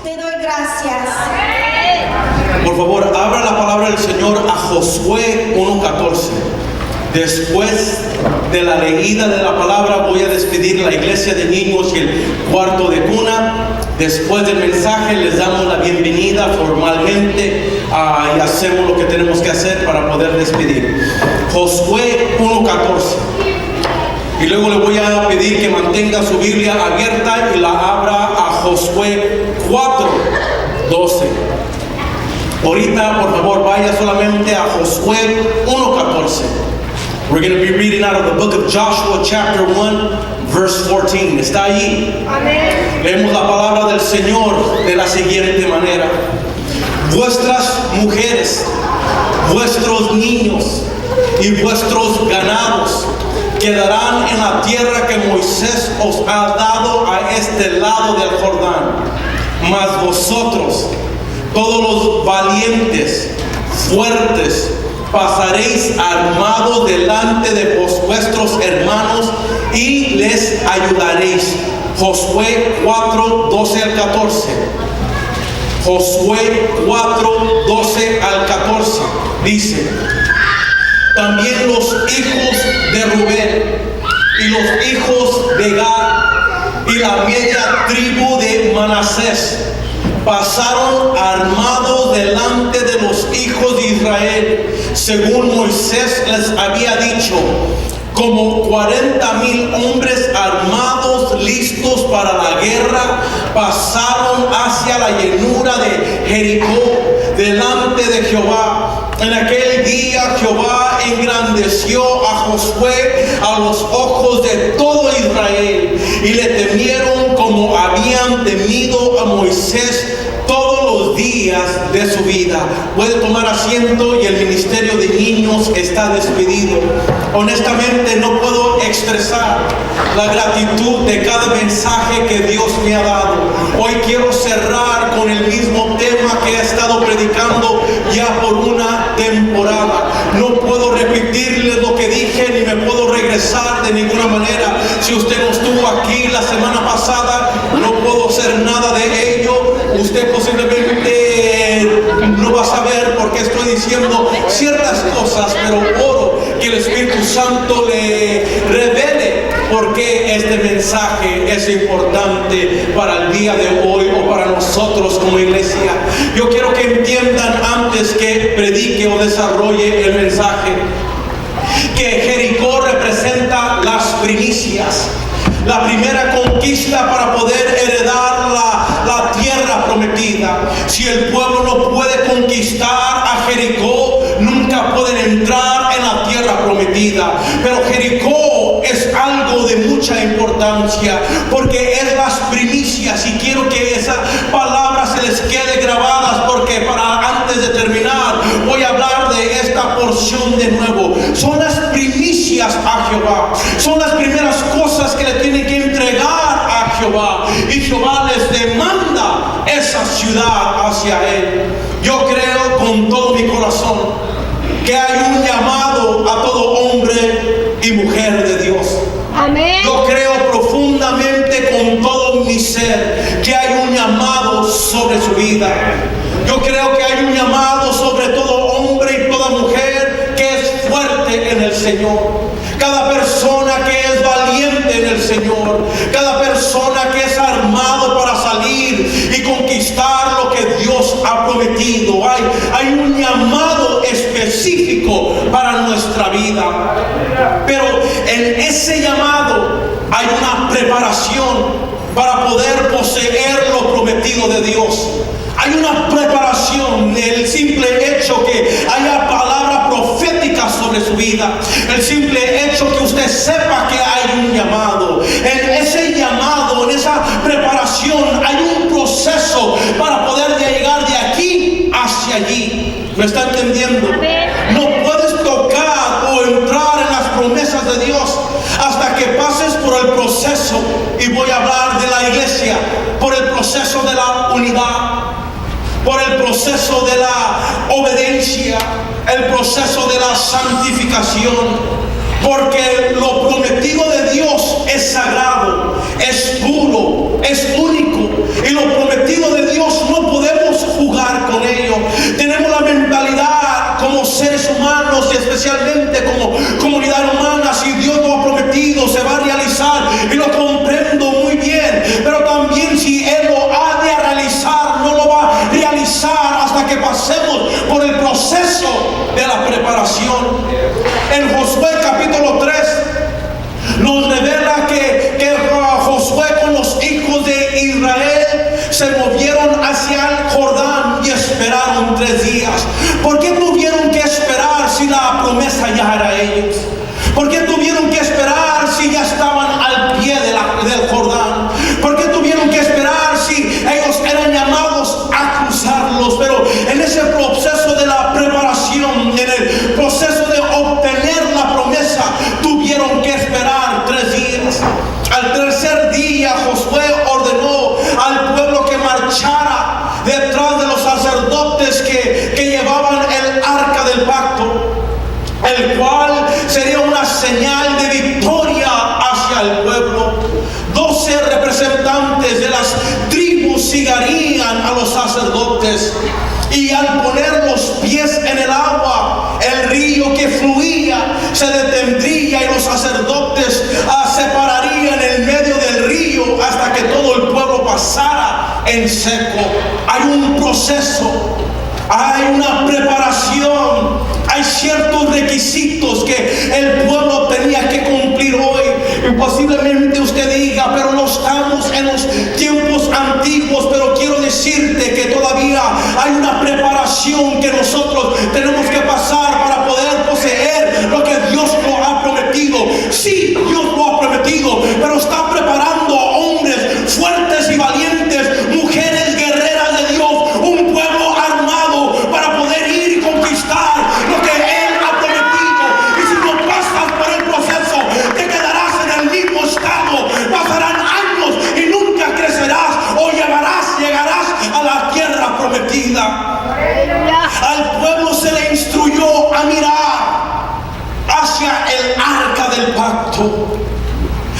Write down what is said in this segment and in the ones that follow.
Te doy gracias. Por favor, abra la palabra del Señor a Josué 1:14. Después de la leída de la palabra voy a despedir la iglesia de niños y el cuarto de cuna. Después del mensaje les damos la bienvenida formalmente y hacemos lo que tenemos que hacer para poder despedir. Josué 1:14. Y luego le voy a pedir que mantenga su Biblia abierta y la abra a Josué 4:12. Ahorita, por favor, vaya solamente a Josué 1:14. We're going to be reading out of the book of Joshua, chapter 1, verse 14. ¿Está allí? Amén. Leemos la palabra del Señor de la siguiente manera. Vuestras mujeres, vuestros niños y vuestros ganados quedarán en la tierra que Moisés os ha dado a este lado del Jordán. Mas vosotros, todos los valientes, fuertes, pasaréis armados delante de vuestros hermanos y les ayudaréis. Josué 4:12 al 14. Josué 4:12 al 14 dice: también los hijos de Rubén y los hijos de Gad y la media tribu de Manasés pasaron armados delante de los hijos de Israel, según Moisés les había dicho, como 40,000 hombres armados, listos para la guerra, pasaron hacia la llanura de Jericó delante de Jehová. En aquel día Jehová engrandeció a Josué a los ojos de todo Israel, y le temieron como habían temido a Moisés todos los días de su vida. Puede tomar asiento y el ministerio de niños está despedido. Honestamente no puedo expresar la gratitud de cada mensaje que Dios me ha dado. Hoy quiero cerrar con el mismo tema que he estado predicando ya por una temporada. No puedo repetirles lo que dije ni me puedo regresar de ninguna manera. Si usted no estuvo aquí la semana pasada, no puedo hacer nada de ello. Usted posiblemente no va a saber por qué estoy diciendo ciertas cosas, pero oro que el Espíritu Santo le revele por qué este mensaje es importante para el día de hoy o para nosotros como iglesia. Yo quiero que entiendan antes que predique o desarrolle el mensaje que Jericó representa las primicias, la primera conquista para poder heredar la tierra prometida. Si el pueblo no puede conquistar a Jericó, nunca pueden entrar en la tierra prometida. Pero Jericó es algo de mucha importancia porque es las primicias, y quiero que esa palabra se les quede grabadas, porque antes de terminar voy a hablar de esta porción de nuevo. Son las primicias a Jehová, son las primeras cosas que le tienen que entregar a Jehová, y Jehová les demanda esa ciudad hacia él. Yo creo con todo mi corazón que hay un llamado a todo hombre y mujer de Dios. Amén. Yo creo profundamente con todo mi ser que hay un llamado sobre su vida. Yo creo que hay un llamado sobre todo hombre y toda mujer que es fuerte en el Señor. Cada persona que es valiente en el Señor, cada persona que es armado para salir y conquistar lo que Dios ha prometido. Hay un llamado específico para nuestra vida. Pero en ese llamado hay una preparación para poder poseer lo prometido de Dios. Hay una preparación, el simple hecho que haya palabra profética sobre su vida, el simple hecho que usted sepa que hay un llamado. En ese llamado, en esa preparación, hay un proceso para poder llegar de aquí hacia allí. ¿Me está entendiendo? No puedes tocar o entrar en las promesas de Dios hasta que pases por el proceso, y voy a hablar de la iglesia, por el proceso de la unidad, por el proceso de la obediencia, el proceso de la santificación. Porque lo prometido de Dios es sagrado, es puro, es único. Y lo prometido de Dios la preparación. En Josué capítulo 3 nos revela que Josué con los hijos de Israel se movieron hacia el Jordán y esperaron 3 días. ¿Por qué tuvieron que esperar si la promesa ya era ellos? ¿Por qué tuvieron que esperar si ya estaban al pie del Jordán? ¿Por qué tuvieron que esperar si ellos eran llamados a cruzarlos? Pero en ese proceso de la preparación, en el proceso de obtener la promesa, tuvieron que esperar 3 días. Al tercer día Josué ordenó al pueblo que marchara detrás de los sacerdotes que llevaban el arca del pacto, el cual sería una señal de victoria hacia el pueblo. 12 representantes de las tribus siguirían a los sacerdotes, y al poner los pies en el agua, el río que fluía se detendría y los sacerdotes se pararían en medio del río hasta que todo el pueblo pasara en seco. Hay un proceso, hay una preparación, hay ciertos requisitos que el pueblo tenía que cumplir hoy. Y posiblemente usted diga, pero no estamos en los tiempos antiguos. Pero quiero decirte que todavía hay una preparación que nosotros tenemos que pasar para poder poseer lo que Dios nos ha prometido. Sí, Dios lo ha prometido, pero está preparando hombres fuertes y valientes, mujeres guerreras de Dios, un pueblo armado para poder ir y conquistar lo que Él ha prometido. Y si no pasas por el proceso, te quedarás en el mismo estado. Pasarán años y nunca crecerás o llegarás a la tierra prometida. Al pueblo se le instruyó a mirar hacia el arca del pacto.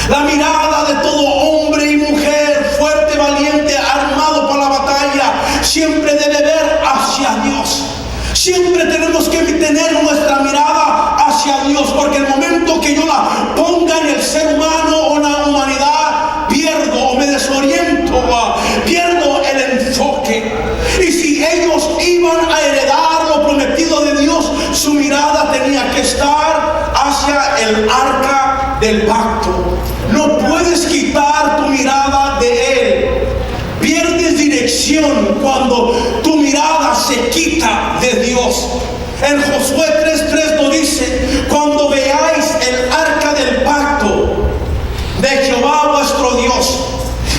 La mirada de todo hombre y mujer fuerte, valiente, armado para la batalla, siempre debe ver hacia Dios. Siempre tenemos que tener nuestra mirada hacia Dios, porque el momento que yo la ponga en el ser humano o en la humanidad, pierdo o me desoriento, pierdo el enfoque. Y si ellos iban a heredar lo prometido de Dios, su mirada tenía que estar hacia el arca del pacto. No puedes quitar tu mirada de Él. Pierdes dirección cuando tu mirada se quita de Dios. En Josué 3:3 nos dice: cuando veáis el arca del pacto de Jehová vuestro Dios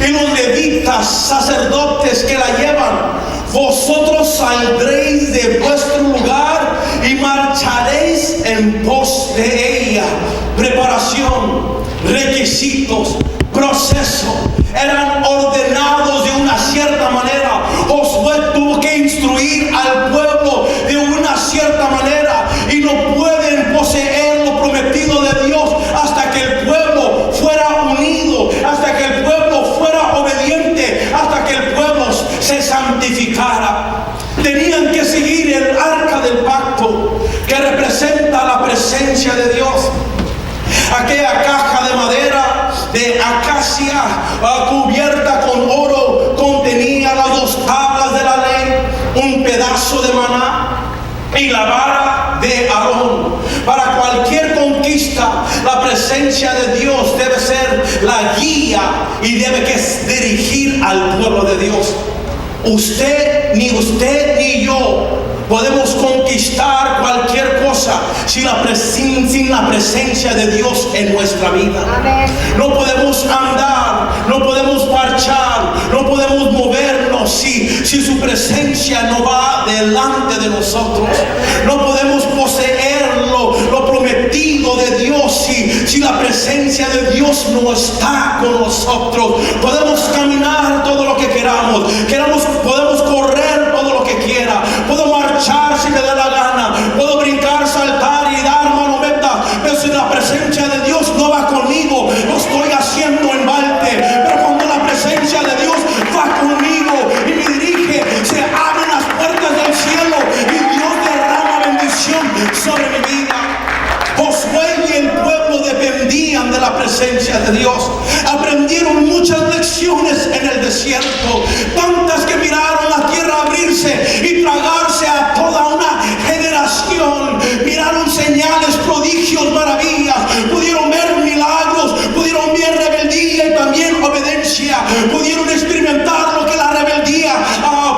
y los levitas, sacerdotes que la llevan, vosotros saldréis de vuestro lugar y marcharéis en pos de ella. Preparación, requisitos, proceso, eran ordenados de una cierta manera. Josué tuvo que instruir al pueblo de una cierta manera, y no pueden poseer lo prometido de Dios hasta que el pueblo fuera unido, hasta que el pueblo fuera obediente, hasta que el pueblo se santificara. Tenían que seguir el arca del pacto, que representa la presencia de Dios. Aquella caja de madera de acacia cubierta con oro contenía las 2 tablas de la ley, un pedazo de maná y la vara de Aarón. Para cualquier conquista, la presencia de Dios debe ser la guía y debe que dirigir al pueblo de Dios. Usted ni yo podemos conquistar cualquier cosa sin la presencia de Dios en nuestra vida. Amén. No podemos andar, no podemos marchar, no podemos movernos si su presencia no va delante de nosotros. No podemos poseer lo prometido de Dios si la presencia de Dios no está con nosotros. Podemos caminar todo lo que queramos, podemos correr todo lo que quiera, puedo marchar si me da la gana, puedo brincar, saltar y dar manometas, pero si la presencia de Dios no va conmigo, lo estoy haciendo en balde. Pero cuando la presencia de Dios va conmigo y me dirige, se abren las puertas del cielo y Dios derrama bendición sobre mi vida. Josué y el pueblo dependían de la presencia de Dios. Aprendieron muchas lecciones en el desierto, tantas que miraron la tierra abrirse y tragarse a toda una generación pudieron experimentar lo que la rebeldía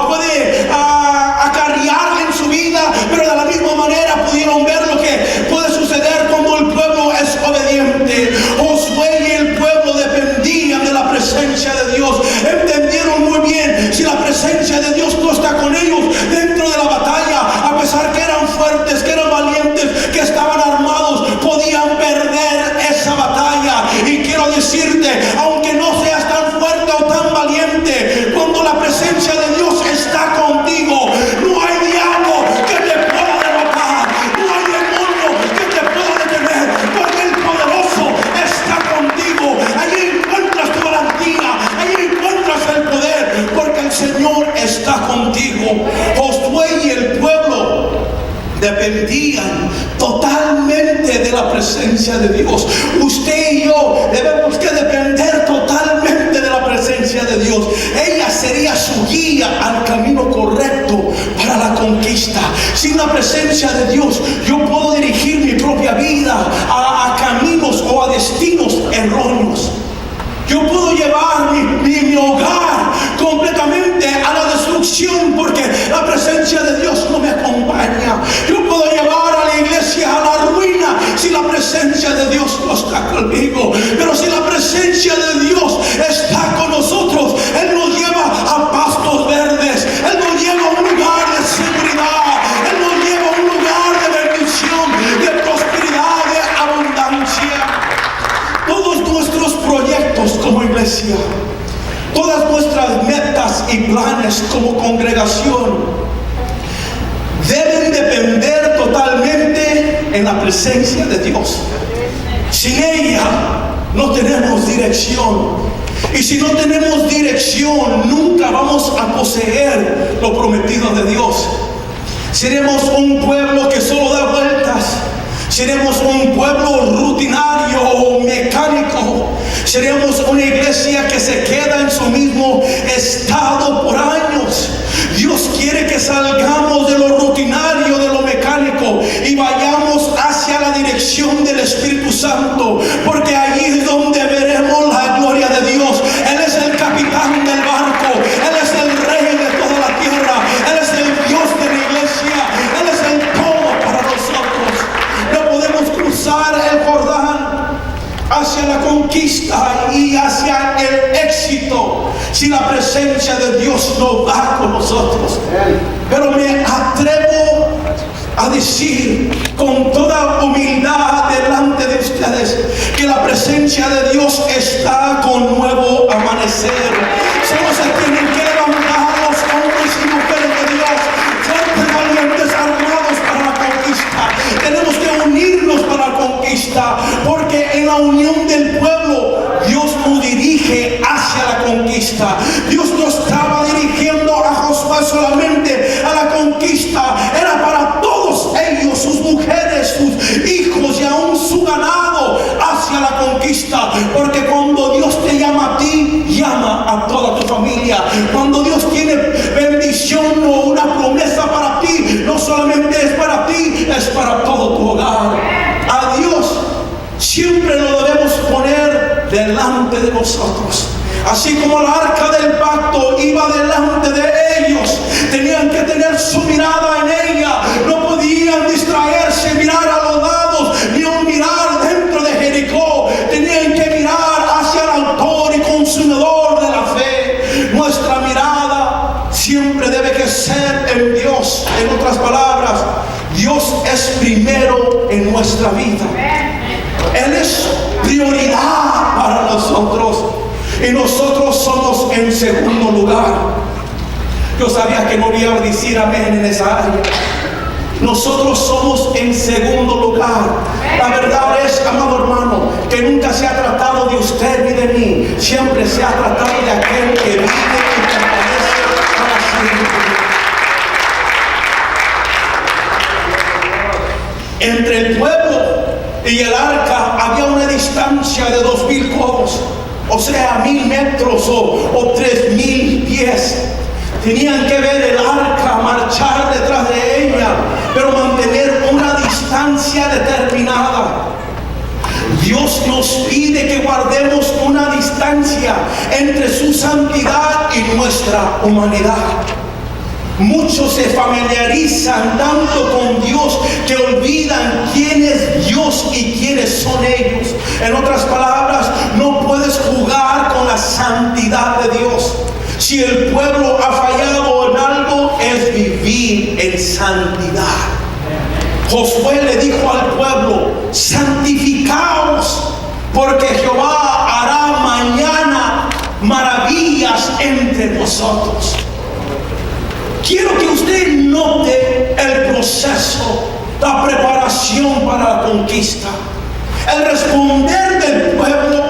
puede acarrear en su vida, pero de la misma manera pudieron ver lo que puede suceder cuando el pueblo es obediente. Josué y el pueblo dependían de la presencia de Dios. Entendieron muy bien: si la presencia de Dios no está con ellos dentro de la batalla, a pesar que eran fuertes, que eran valientes, que estaban armados, podían perder esa batalla. Y quiero decirte, aunque no seas tan fuerte o tan valiente, cuando la presencia de Dios está contigo, no hay diablo que te pueda derrotar, no hay demonio que te pueda detener, porque el poderoso está contigo. Allí encuentras tu garantía, allí encuentras el poder, porque el Señor está contigo. Josué y el pueblo dependían totalmente de la presencia de Dios. Usted y yo debemos que depender totalmente de la presencia de Dios. Ella sería su guía al camino correcto para la conquista. Sin la presencia de Dios, yo puedo dirigir mi propia vida a caminos o a destinos erróneos. Yo puedo llevar mi hogar completamente a la destrucción, porque la presencia de Dios no me acompaña. Yo puedo llevar a la iglesia a la ruina si la presencia de Dios no está conmigo. Pero si la presencia de Dios está con nosotros, Él nos lleva a pastos verdes, Él nos lleva a un lugar de seguridad, Él nos lleva a un lugar de bendición, de prosperidad, de abundancia. Todos nuestros proyectos como iglesia, todas nuestras metas y planes como congregación deben depender totalmente en la presencia de Dios. Sin ella no tenemos dirección. Y si no tenemos dirección, nunca vamos a poseer lo prometido de Dios. Seremos un pueblo que solo da vueltas. Seremos un pueblo rutinario o mecánico. Seremos una iglesia que se queda en su mismo estado por años. Dios quiere que salgamos de lo rutinario, de lo mecánico, y vayamos hacia la dirección del Espíritu Santo, porque allí es donde veremos la gloria de Dios. Él es el capitán del barco, Él es el rey de toda la tierra, Él es el Dios de la iglesia, Él es el todo para nosotros. No podemos cruzar el Jordán hacia la conquista y hacia el éxito si la presencia de Dios no va con nosotros. Pero me atrevo a decir con toda humildad delante de ustedes que la presencia de Dios está con nuevo amanecer. Solo se tienen que levantar los hombres y mujeres de Dios, fuertes, valientes, armados para la conquista. Tenemos que unirnos para la conquista, porque en la unión del pueblo Dios nos dirige hacia la conquista. Dios no estaba dirigiendo a Josué solamente a la conquista, era para todos ellos, sus mujeres, sus hijos y aún su ganado hacia la conquista. Porque cuando Dios te llama a ti, llama a toda tu familia. Cuando Dios tiene bendición o una promesa para ti, no solamente es para ti, es para todo tu hogar. A Dios siempre lo debemos poner delante de nosotros. Así como el arca del pacto iba delante de ellos, tenían que tener su mirada en ella. No podían distraerse, mirar a los lados, ni mirar dentro de Jericó. Tenían que mirar hacia el autor y consumidor de la fe. Nuestra mirada siempre debe que ser en Dios. En otras palabras, Dios es primero en nuestra vida. Él es prioridad para nosotros, y nosotros somos en segundo lugar. Yo sabía que no iba a decir amén en esa área. Nosotros somos en segundo lugar. La verdad es, amado hermano, que nunca se ha tratado de usted ni de mí. Siempre se ha tratado de aquel que vive y permanece para siempre. Entre el pueblo y el arca había una distancia de 2000 codos, o sea 1000 metros o 3000 pies. Tenían que ver el arca, marchar detrás de ella, pero mantener una distancia determinada. Dios Dios nos pide que guardemos una distancia entre su santidad y nuestra humanidad. Muchos se familiarizan tanto con Dios que olvidan quién es Dios y quiénes son ellos. En otras palabras, no puedes jugar con la santidad de Dios. Si el pueblo ha fallado en algo, es vivir en santidad. Josué le dijo al pueblo: santificaos, porque Jehová hará mañana maravillas entre vosotros. Quiero que usted note el proceso, la preparación para la conquista, el responder del pueblo.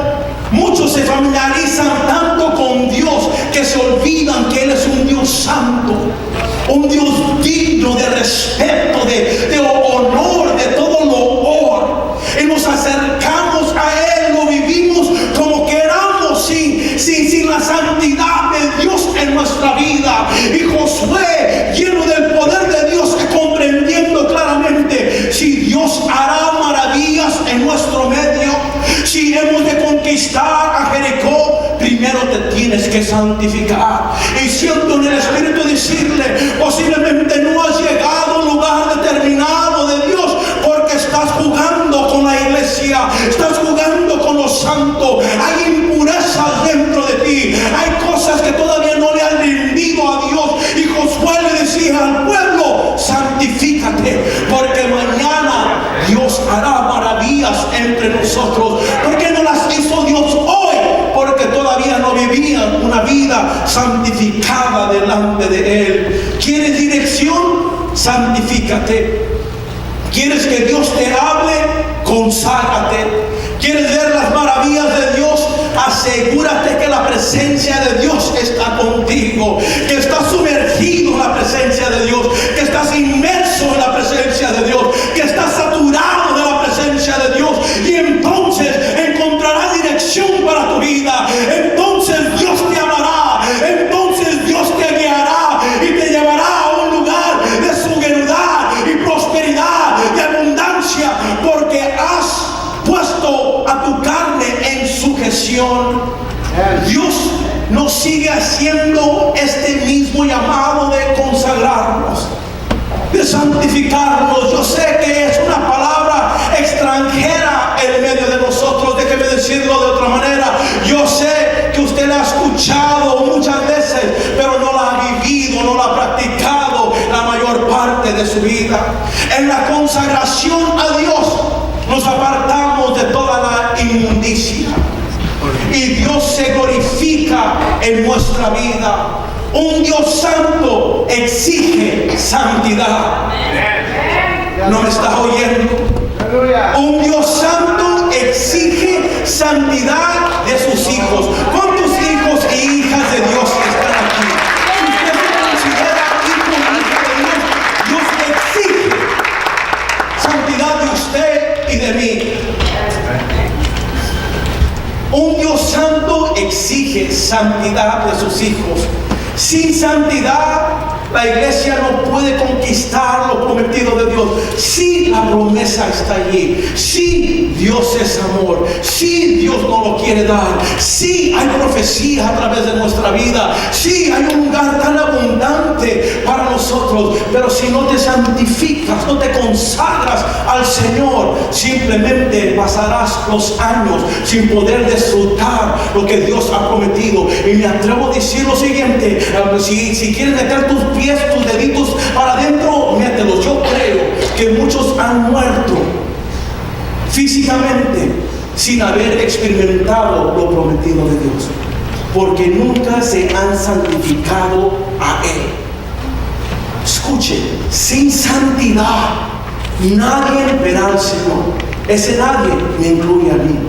Muchos se familiarizan tanto con Dios que se olvidan que Él es un Dios santo, un Dios digno de respeto, de honor, de todo loor. Y nos acercamos a Él, lo vivimos como queramos, sin la santidad de Dios en nuestra vida. Y Josué, lleno del poder de Dios, comprendiendo claramente: si Dios hará maravillas en nuestro medio, si hemos de conquistar a Jericó, primero te tienes que santificar. Y siento en el Espíritu decirle: posiblemente no has llegado a un lugar determinado de Dios porque estás jugando con la iglesia, estás jugando con los santos. Hay impurezas dentro de ti, hay cosas que todavía no le han rendido a Dios. Y Josué le decía al pueblo: santifícate, porque mañana Dios hará maravillas entre nosotros. ¿Por qué no las hizo Dios hoy? Porque todavía no vivían una vida santificada delante de Él. ¿Quieres dirección? Santifícate. ¿Quieres que Dios te hable? Conságrate. ¿Quieres ver las maravillas de Dios? Asegúrate que la presencia de Dios está contigo, que estás sumergido en la presencia de Dios, que estás inmerso en la presencia de Dios, que estás saturado de la presencia de Dios. Y entonces encontrarás dirección para tu vida. Entonces Dios te amará. Entonces Dios te guiará y te llevará a un lugar de seguridad y prosperidad y abundancia, porque has puesto a tu carne en sujeción. Dios nos sigue haciendo este mismo llamado de consagrarnos, de santificarnos. Yo sé que es una palabra extranjera en medio de nosotros. Déjeme decirlo de otra manera. Yo sé que usted la ha escuchado muchas veces, pero no la ha vivido, no la ha practicado la mayor parte de su vida. En la consagración a Dios nos apartamos de toda la inmundicia y Dios se glorifica en nuestra vida. Un Dios santo exige santidad. ¿No me estás oyendo? Un Dios santo exige santidad de sus hijos. ¿Cuántos hijos e hijas de Dios están aquí? Si usted se considera hijo o hija de Dios, Dios exige santidad de usted y de mí. Un Dios santo exige santidad de sus hijos. Sin santidad, la iglesia no puede conquistar lo prometido de Dios. Sí, la promesa está allí. Sí, Dios es amor. Sí, Dios no lo quiere dar. Sí, hay profecía a través de nuestra vida. Sí, hay un lugar tan abundante para nosotros. Pero si no te santificas, no te consagras al Señor, simplemente pasarás los años sin poder disfrutar lo que Dios ha prometido. Y me atrevo a decir lo siguiente: si quieres meter tus pies, tus deditos para adentro, mételos. Yo creo que muchos han muerto físicamente sin haber experimentado lo prometido de Dios, porque nunca se han santificado a Él. Escuche, sin santidad nadie verá al Señor. Ese nadie me incluye a mí.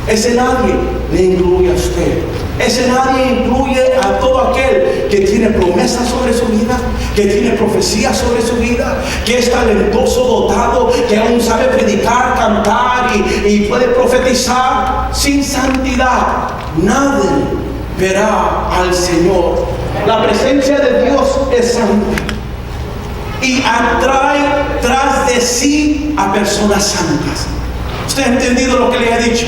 Ese nadie le incluye a usted. Ese nadie incluye a todo aquel que tiene promesas sobre su vida, que tiene profecía sobre su vida, que es talentoso, dotado, que aún sabe predicar, cantar y puede profetizar. Sin santidad nadie verá al Señor. La presencia de Dios es santa y atrae tras de sí a personas santas. ¿Usted ha entendido lo que le he dicho?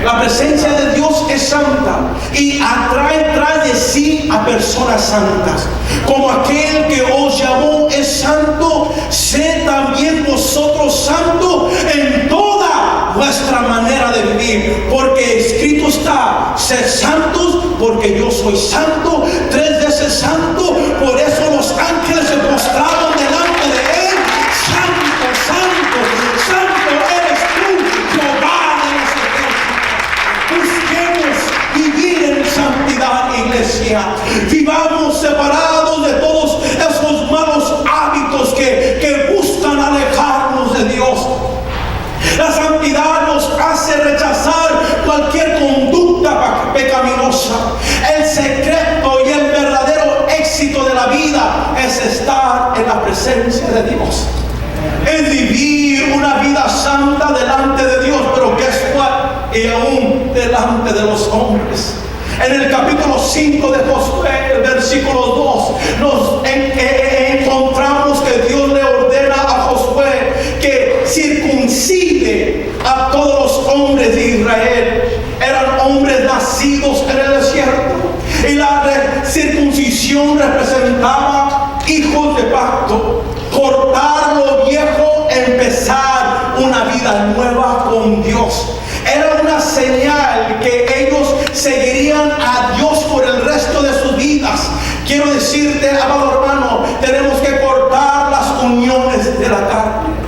La presencia de Dios es santa y atrae tras de sí a personas santas. Como aquel que os llamó es santo, sed también vosotros santos en toda vuestra manera de vivir. Porque escrito está, sed santos porque yo soy santo, 3 veces santo. Por eso los ángeles se postraron delante de él. Santo, santo, santo eres tú, Jehová de los ejércitos. Busquemos vivir en santidad, iglesia. Vivamos separados de todos esos malos hábitos que buscan alejarnos de Dios. La santidad nos hace rechazar cualquier conducta pecaminosa. El secreto y el verdadero éxito de la vida es estar en la presencia de Dios. Es vivir una vida santa delante de Dios, pero guess what? Y aún delante de los hombres. En el capítulo 5 de Josué, el versículo 2, nos encontramos que Dios le ordena a Josué que circuncide a todos los hombres de Israel. Eran hombres nacidos en el desierto. Y la circuncisión representaba hijos de pacto. Cortar lo viejo, empezar una vida nueva con Dios. Era una señal que ellos seguirían a Dios por el resto de sus vidas. Quiero decirte, amado hermano, tenemos que cortar las uniones de la carne.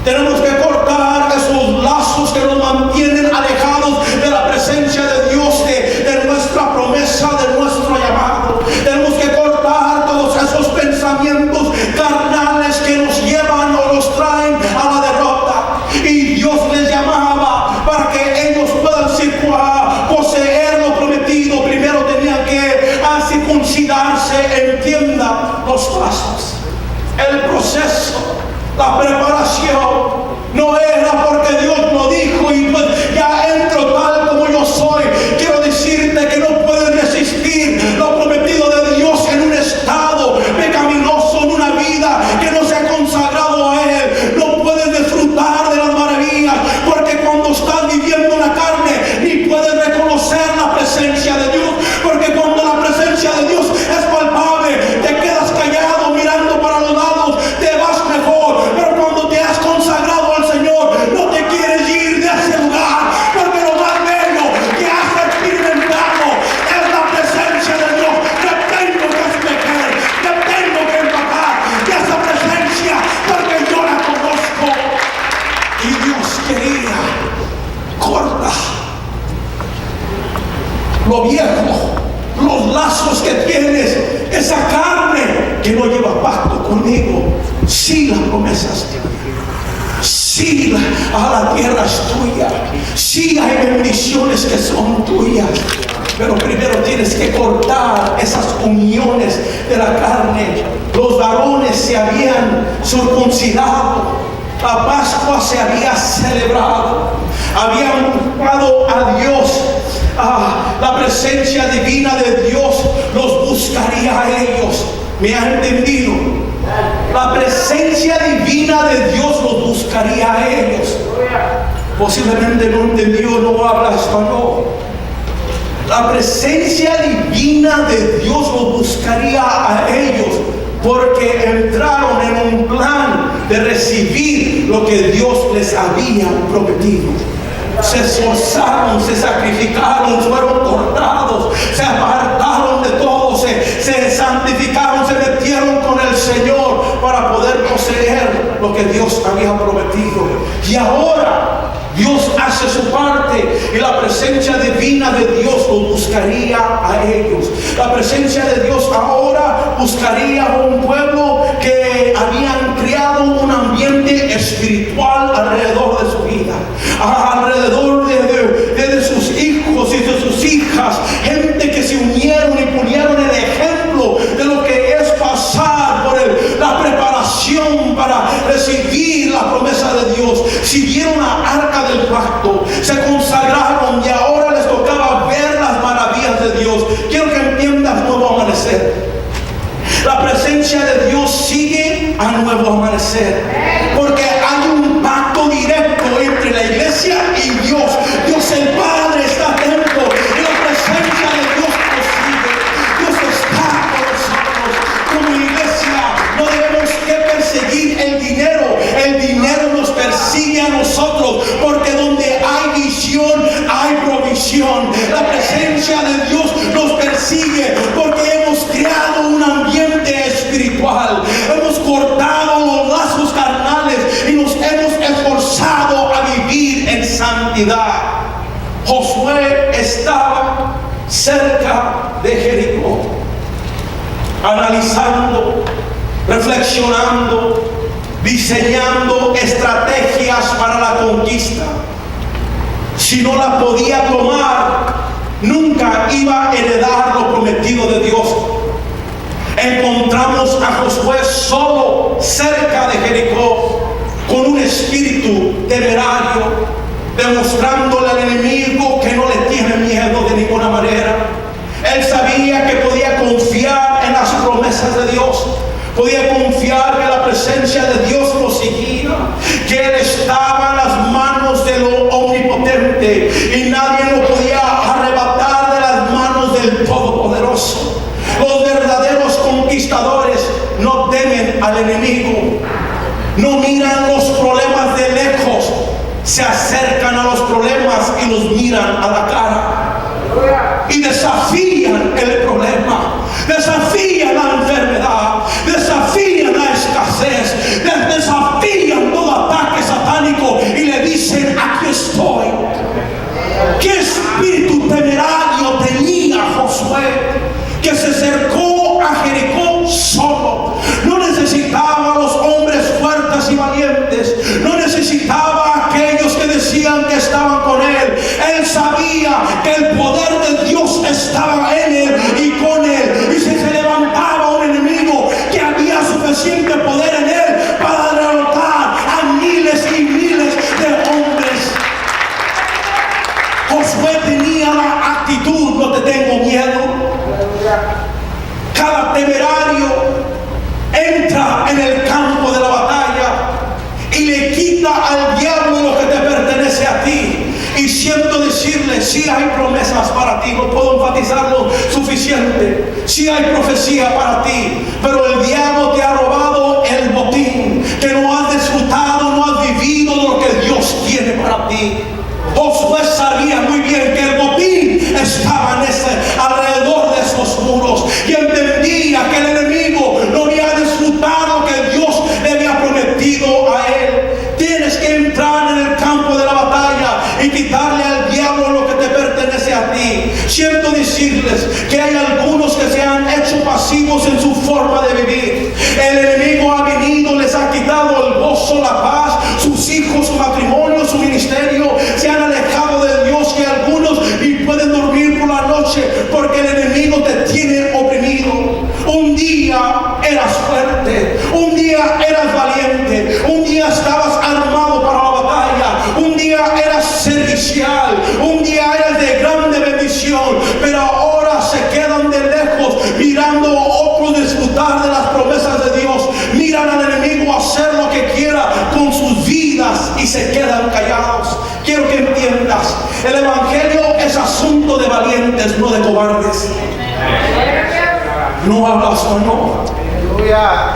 Tenemos que cortar esos lazos que nos mantienen alejados de la presencia de Dios, de nuestra promesa, de nuestro llamado. Tenemos que cortar todos esos pensamientos carnales que nos llevan o nos traen a la derrota. Y Dios les llamaba para que ellos puedan poseer lo prometido. Primero tenían que circuncidarse. Entienda los pasos, el proceso, la preparación. No era porque Dios lo dijo y pues ya entro tal como yo soy. Quiero decirte que no puedes resistir lo prometido de Dios en un estado pecaminoso, en una vida que no se ha consagrado a Él. No puedes disfrutar de las maravillas, porque cuando estás viviendo en la carne ni puedes reconocer la presencia de Dios, porque cuando la presencia de Dios es palpable, te quedas callado mirando para los lados, te vas mejor. Pero cuando te has consagrado al Señor, no te quieres ir de ese lugar, porque lo más bello que has experimentado es la presencia de Dios. Te tengo que explicar, te tengo que empacar de esa presencia, porque yo la conozco. Y Dios quería corta lo viejo, los lazos que tienes, esa carne que no lleva pacto conmigo. Sí, las promesas sí, la tierra es tuya. Sí, hay bendiciones que son tuyas. Pero primero tienes que cortar esas uniones de la carne. Los varones se habían circuncidado. La Pascua se había celebrado. Habían buscado a Dios. La presencia divina de Dios los buscaría a ellos. ¿Me ha entendido? La presencia divina de Dios los buscaría a ellos. Posiblemente no entendió, no habla español. La presencia divina de Dios los buscaría a ellos, porque entraron en un plan de recibir lo que Dios les había prometido. Se esforzaron, se sacrificaron, fueron cortados, se apartaron de todo, se santificaron, se metieron con el Señor para poder poseer lo que Dios había prometido. Y ahora Dios hace su parte y la presencia divina de Dios los buscaría a ellos. La presencia de Dios ahora buscaría a un pueblo que habían creado un ambiente espiritual alrededor de su vida, alrededor de sus hijos y de sus hijas, gente que se unieron y pusieron el ejemplo de lo que es pasar por la preparación para recibir la promesa de Dios. Siguieron la arca del pacto, se consagraron y ahora les tocaba ver las maravillas de Dios. Quiero que entiendas nuevo amanecer. La presencia de Dios sigue a nuevo amanecer, porque hay un pacto directo entre presencia de Dios nos persigue porque hemos creado un ambiente espiritual. Hemos cortado los lazos carnales y nos hemos esforzado a vivir en santidad. Josué estaba cerca de Jericó, analizando, reflexionando, diseñando estrategias para la conquista. Si no la podía tomar, nunca iba a heredar lo prometido de Dios. Encontramos a Josué solo cerca de Jericó, con un espíritu temerario, demostrándole al enemigo que no le tiene miedo de ninguna manera. Él sabía que podía confiar en las promesas de Dios, podía confiar que la presencia de Dios lo seguía, que Él estaba en las manos de lo omnipotente y nadie lo podía arrebatar de las manos del Todopoderoso. Los verdaderos conquistadores no temen al enemigo, no miran los problemas de lejos, se acercan a los problemas y los miran a la cara y desafían el problema, desafían la enfermedad, desafían la escasez, desafían todo ataque satánico y le dicen: aquí estoy. ¿Qué espíritu temerario tenía Josué, que se acercó a Jericó solo? No necesitaba a los hombres fuertes y valientes, no necesitaba a aquellos que decían que estaban con él. Él sabía que el poder de Dios estaba en él y con él, y si se levantaba un enemigo, que había suficiente poder en él para derrotar a miles y miles de hombres. Josué tenía la actitud: no te tengo miedo. Cada temerario entra en el campo de la batalla y le quita al diablo lo que te pertenece a ti. Y siento decirle: sí hay promesas para ti, no puedo enfatizarlo suficiente, sí hay profecía para ti, pero el diablo te ha robado el botín, que no has disfrutado, no has vivido lo que Dios tiene para ti. Josué sabía muy bien que el botín estaba alrededor de esos muros, y entendía que el enemigo no había disfrutado que Dios le había prometido a él. Tienes que entrar en el campo de la batalla y quitarle al diablo lo que te pertenece a ti. Siento decirles que hay algunos que se han hecho pasivos en su forma de vivir. El enemigo ha venido, les ha quitado el gozo, la paz, sus hijos, su matrimonio, su ministerio. Se han alejado de Dios, que algunos ni pueden dormir por la noche porque el enemigo te tiene oprimido. Un día eras fuerte, un día eras valiente, un día estabas armado para la batalla, un día eras servicial, un día eras de grande bendición, pero ahora se quedan de lejos mirando a otros disfrutar de las promesas de Dios. Miran al enemigo hacer lo que quiera con sus vidas y se quedan callados. Quiero que entiendas: el evangelio es asunto de valientes, no de cobardes. ¿No hablas o no?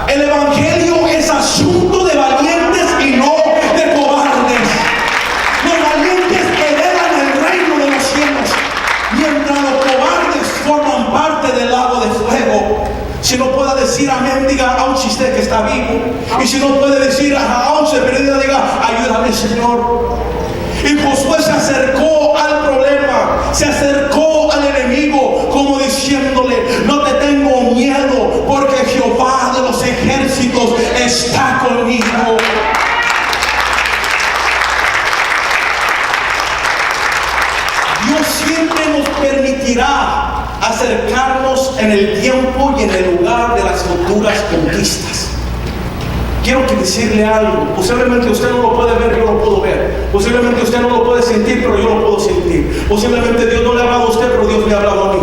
El evangelio es asunto de valientes y no de cobardes. Los valientes heredan el reino de los cielos, mientras los cobardes forman parte del lago de fuego. Si no puede decir amén, diga aún si usted que está vivo. Y si no puede decir aún se perdida, diga: ayúdame, Señor. Y Josué se acercó al problema, se acercó al enemigo, como diciéndole: no te tengo miedo, porque Jehová de los ejércitos está conmigo. Dios siempre nos permitirá acercarnos en el tiempo y en el lugar de las futuras conquistas. Quiero que decirle algo. Posiblemente usted no lo puede ver, yo lo puedo ver. Posiblemente usted no lo puede sentir, pero yo lo puedo sentir. Posiblemente Dios no le ha hablado a usted, pero Dios me ha hablado a mí.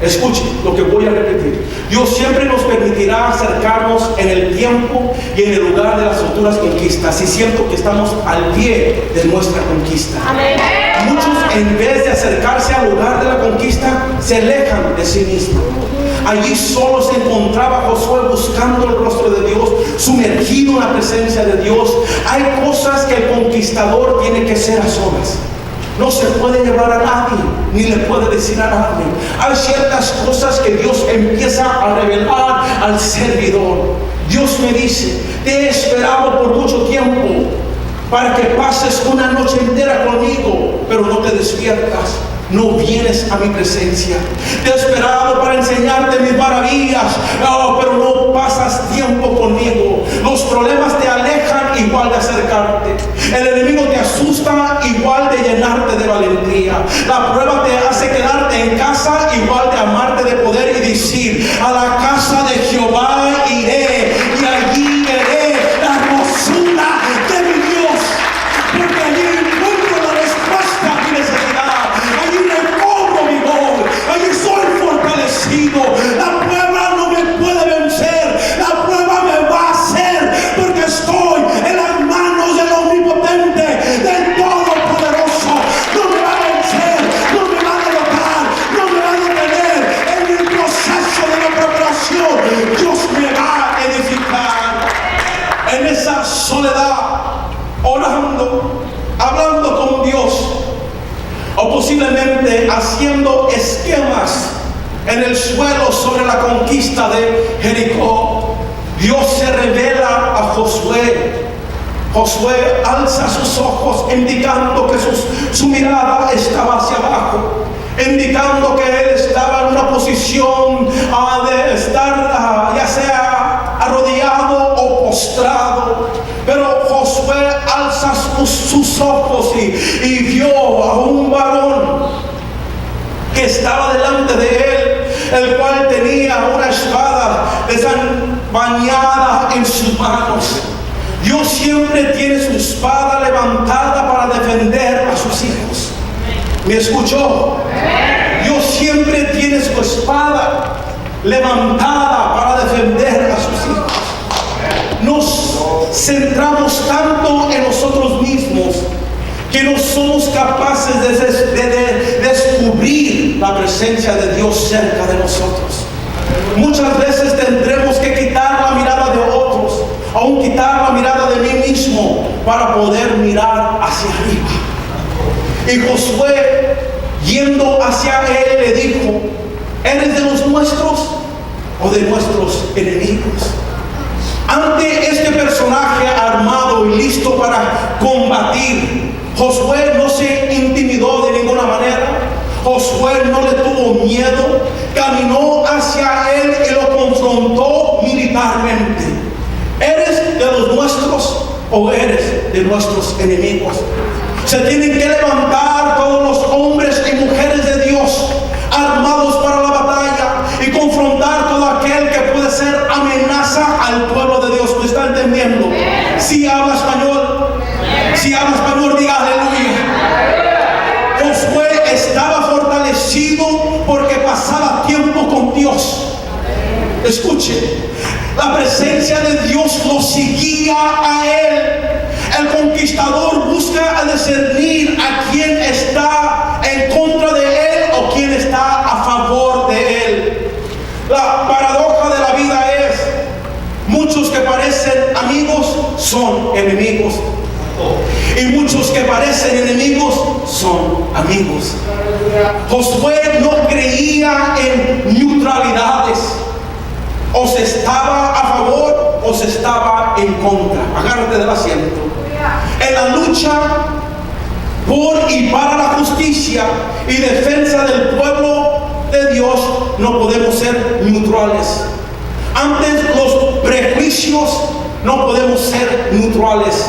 Escuche lo que voy a repetir. Dios siempre nos permitirá acercarnos en el tiempo y en el lugar de las futuras conquistas. Y siento que estamos al pie de nuestra conquista. Amén. Muchos, en vez de acercarse al lugar de la conquista, se alejan de sí mismos. Allí solo se encontraba Josué buscando el rostro de Dios, sumergido en la presencia de Dios. Hay cosas que el conquistador tiene que hacer a solas. no se puede llevar a nadie, ni le puede decir a nadie. Hay ciertas cosas que Dios empieza a revelar al servidor. Dios me dice: te he esperado por mucho tiempo para que pases una noche entera conmigo, pero no te despiertas. No vienes a mi presencia. Te he esperado para enseñarte mis maravillas, pero no pasas tiempo conmigo. Los problemas te alejan igual de acercarte. El enemigo te asusta igual de llenarte de valentía. La prueba te hace quedarte en casa igual de amarte de poder y decir: a la casa de Jehová iré y allí veré la hermosura de mi Dios, porque allí encuentro la respuesta a mi necesidad. Allí recobro mi voz, allí soy fortalecido. La prueba no me puede vencer, la prueba me va a hacer, porque estoy en las manos del Omnipotente, del Todopoderoso. No me va a vencer, no me va a derrotar, no me va a detener. En el proceso de la preparación, Dios me va a edificar. En esa soledad, orando, hablando con Dios, o posiblemente haciendo esquemas en el suelo sobre la conquista de Jericó, Dios se revela a Josué. Josué alza sus ojos, indicando que su mirada estaba hacia abajo, indicando que él estaba en una posición de estar ya sea arrodillado o postrado. Pero Josué alza sus ojos y vio a un varón que estaba delante de él, el cual tenía una espada desenvainada en sus manos. Dios siempre tiene su espada levantada para defender a sus hijos. ¿Me escuchó? Dios siempre tiene su espada levantada para defender a sus hijos. Nos centramos tanto en nosotros mismos que no somos capaces de descubrir la presencia de Dios cerca de nosotros. Muchas veces tendremos que quitar la mirada de otros, aún quitar la mirada de mí mismo, para poder mirar hacia arriba. Y Josué, yendo hacia él, le dijo: ¿eres de los nuestros o de nuestros enemigos? Ante este personaje armado y listo para combatir, Josué no se intimidó de ninguna manera. Josué no le tuvo miedo, caminó hacia él y lo confrontó militarmente. ¿Eres de los nuestros o eres de nuestros enemigos? Se tienen que levantar todos los hombres y mujeres de Dios armados para la batalla y confrontar todo aquel que puede ser amenaza al pueblo de Dios. ¿Me está entendiendo? Si habla español, diga aleluya. Josué estaba fortalecido porque pasaba tiempo con Dios. Escuche, la presencia de Dios lo seguía a él. El conquistador busca discernir a quién está en contra de él o quién está a favor de él. La paradoja de la vida es: muchos que parecen amigos son enemigos, y muchos que parecen enemigos son amigos. Josué no creía en neutralidades. O se estaba a favor o se estaba en contra. Agárrate del asiento. En la lucha por y para la justicia y defensa del pueblo de Dios no podemos ser neutrales. Ante los prejuicios no podemos ser neutrales.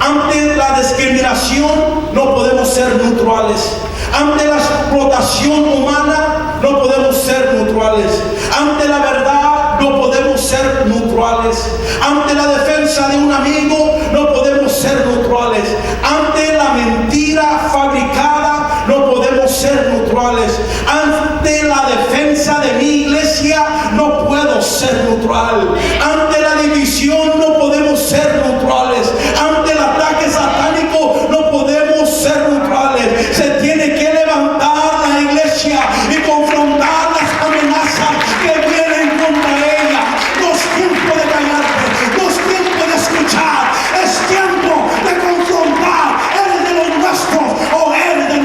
Ante la discriminación no podemos ser neutrales. Ante la explotación humana no podemos ser neutrales. Ante la verdad no podemos ser neutrales. Ante la defensa de un amigo no podemos ser neutrales. Ante la mentira fabricada no podemos ser neutrales. Ante la defensa de mi iglesia no puedo ser neutral. Ante la división no podemos ser neutrales. Ante el ataque satánico no podemos ser neutrales. Se tiene que levantar la iglesia y confrontar las amenazas que vienen contra ella. No es tiempo de callarte, no es tiempo de escuchar, es tiempo de confrontar. ¿Eres de los nuestros o eres de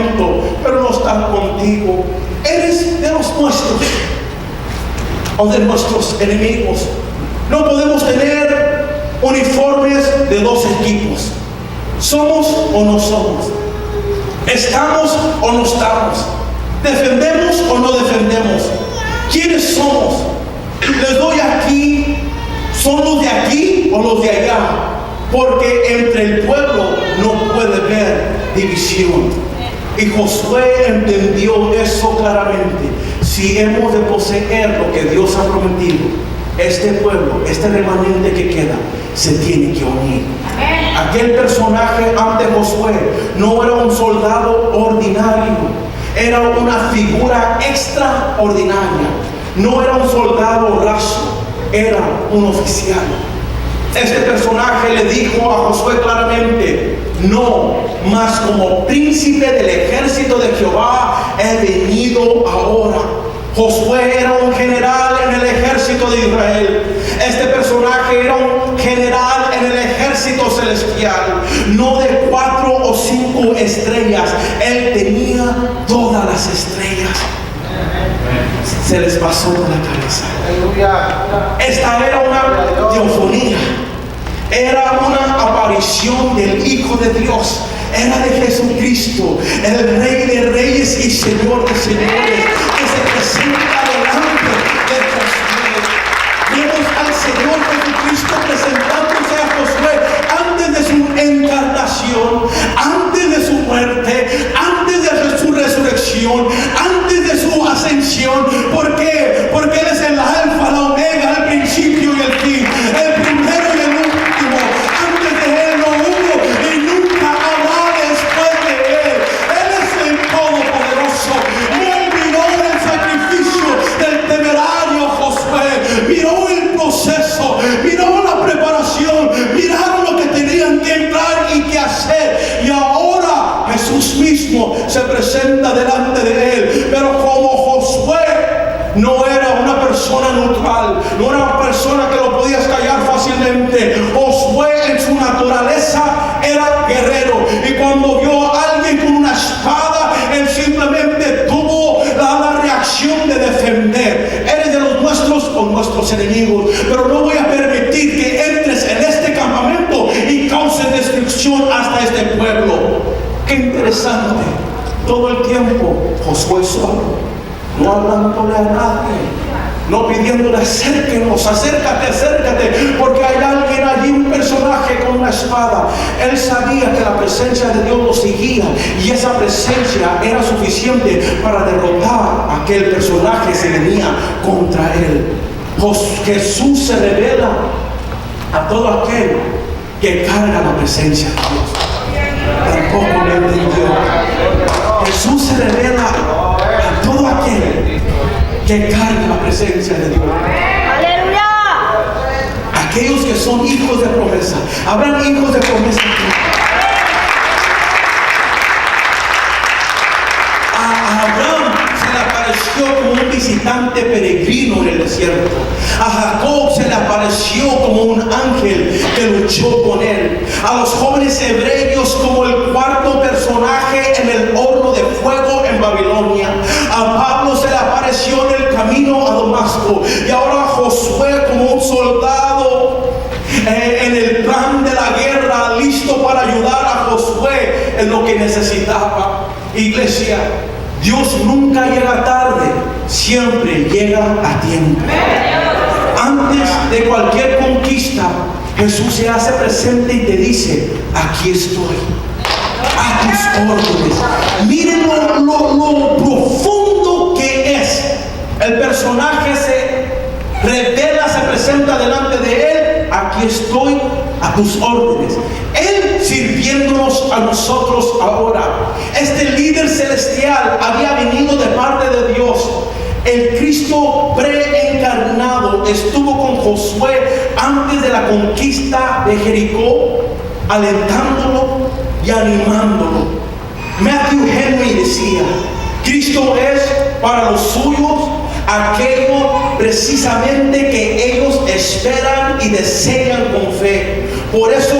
campamento, pero no están contigo. Eres de los nuestros o de nuestros enemigos. No podemos tener uniformes de dos equipos. ¿Somos o no somos? ¿Estamos o no estamos? ¿Defendemos o no defendemos? ¿Quiénes somos? Les doy aquí, ¿son los de aquí o los de allá? Porque entre el pueblo no puede haber división. Y Josué entendió eso claramente. Si hemos de poseer lo que Dios ha prometido, este pueblo, este remanente que queda, se tiene que unir. Aquel personaje ante Josué no era un soldado ordinario, era una figura extraordinaria. No era un soldado raso, era un oficial. Este personaje le dijo a Josué claramente: no, mas como príncipe del ejército de Jehová he venido ahora. Josué era un general en el ejército de Israel. Este personaje era un general en el ejército celestial, no de 4 o 5 estrellas. Él tenía todas las estrellas. Se les pasó por la cabeza. Esta era una teofonía, era una aparición del Hijo de Dios, era de Jesucristo, el Rey de Reyes y Señor de Señores, que se presenta delante de Josué. Vemos al Señor Jesucristo presentándose a Josué antes de su encarnación, antes de su muerte, antes de su resurrección, antes de su ascensión. ¿Por qué? Porque Él es el alfa, la omega, el principio y el fin, el primero y el último. Antes de Él no hubo y nunca habrá después de Él. Él es el Todopoderoso. No olvidó el sacrificio del temerario Josué, miró el proceso, miró la preparación, miraron lo que tenían que entrar y que hacer, y ahora Jesús mismo se presenta delante de él. Pero como Josué no era una persona neutral, no era una persona que lo podías callar fácilmente. Josué en su naturaleza era guerrero, y cuando vio a alguien con una espada, él simplemente tuvo la reacción de defender. Eres de los nuestros o nuestros enemigos, pero no voy a permitir que entres en este campamento y causes destrucción hasta este pueblo. Qué interesante. Todo el tiempo Josué solo, no hablándole a nadie, no pidiéndole acérquenos, acércate, porque hay alguien allí, un personaje con una espada. Él sabía que la presencia de Dios lo seguía, y esa presencia era suficiente para derrotar a aquel personaje que venía contra él. Jesús se revela a todo aquel que carga la presencia de Dios. Tampoco le entendió. Jesús se revela a todo aquel que carga la presencia de Dios. ¡Aleluya! Aquellos que son hijos de promesa. Habrán hijos de promesa aquí. A Abraham se le apareció como un visitante peregrino en el desierto. A Jacob se le apareció como un ángel que luchó con él. A los jóvenes hebreos como el cuarto personaje en el horno de fuego en Babilonia. A Pablo se le apareció en el camino a Damasco. Y ahora a Josué como un soldado en el plan de la guerra, listo para ayudar a Josué en lo que necesitaba. Iglesia, Dios nunca llega tarde, siempre llega a tiempo. Antes de cualquier conquista, Jesús se hace presente y te dice: aquí estoy, a tus órdenes. Miren lo profundo que es. El personaje se revela, se presenta delante de él: aquí estoy, a tus órdenes. Él sirviéndonos a nosotros ahora. Este líder celestial había venido de parte de Dios. El Cristo preencarnado estuvo con Josué antes de la conquista de Jericó, alentándolo y animándolo. Matthew Henry decía: Cristo es para los suyos aquello precisamente que ellos esperan y desean con fe. Por eso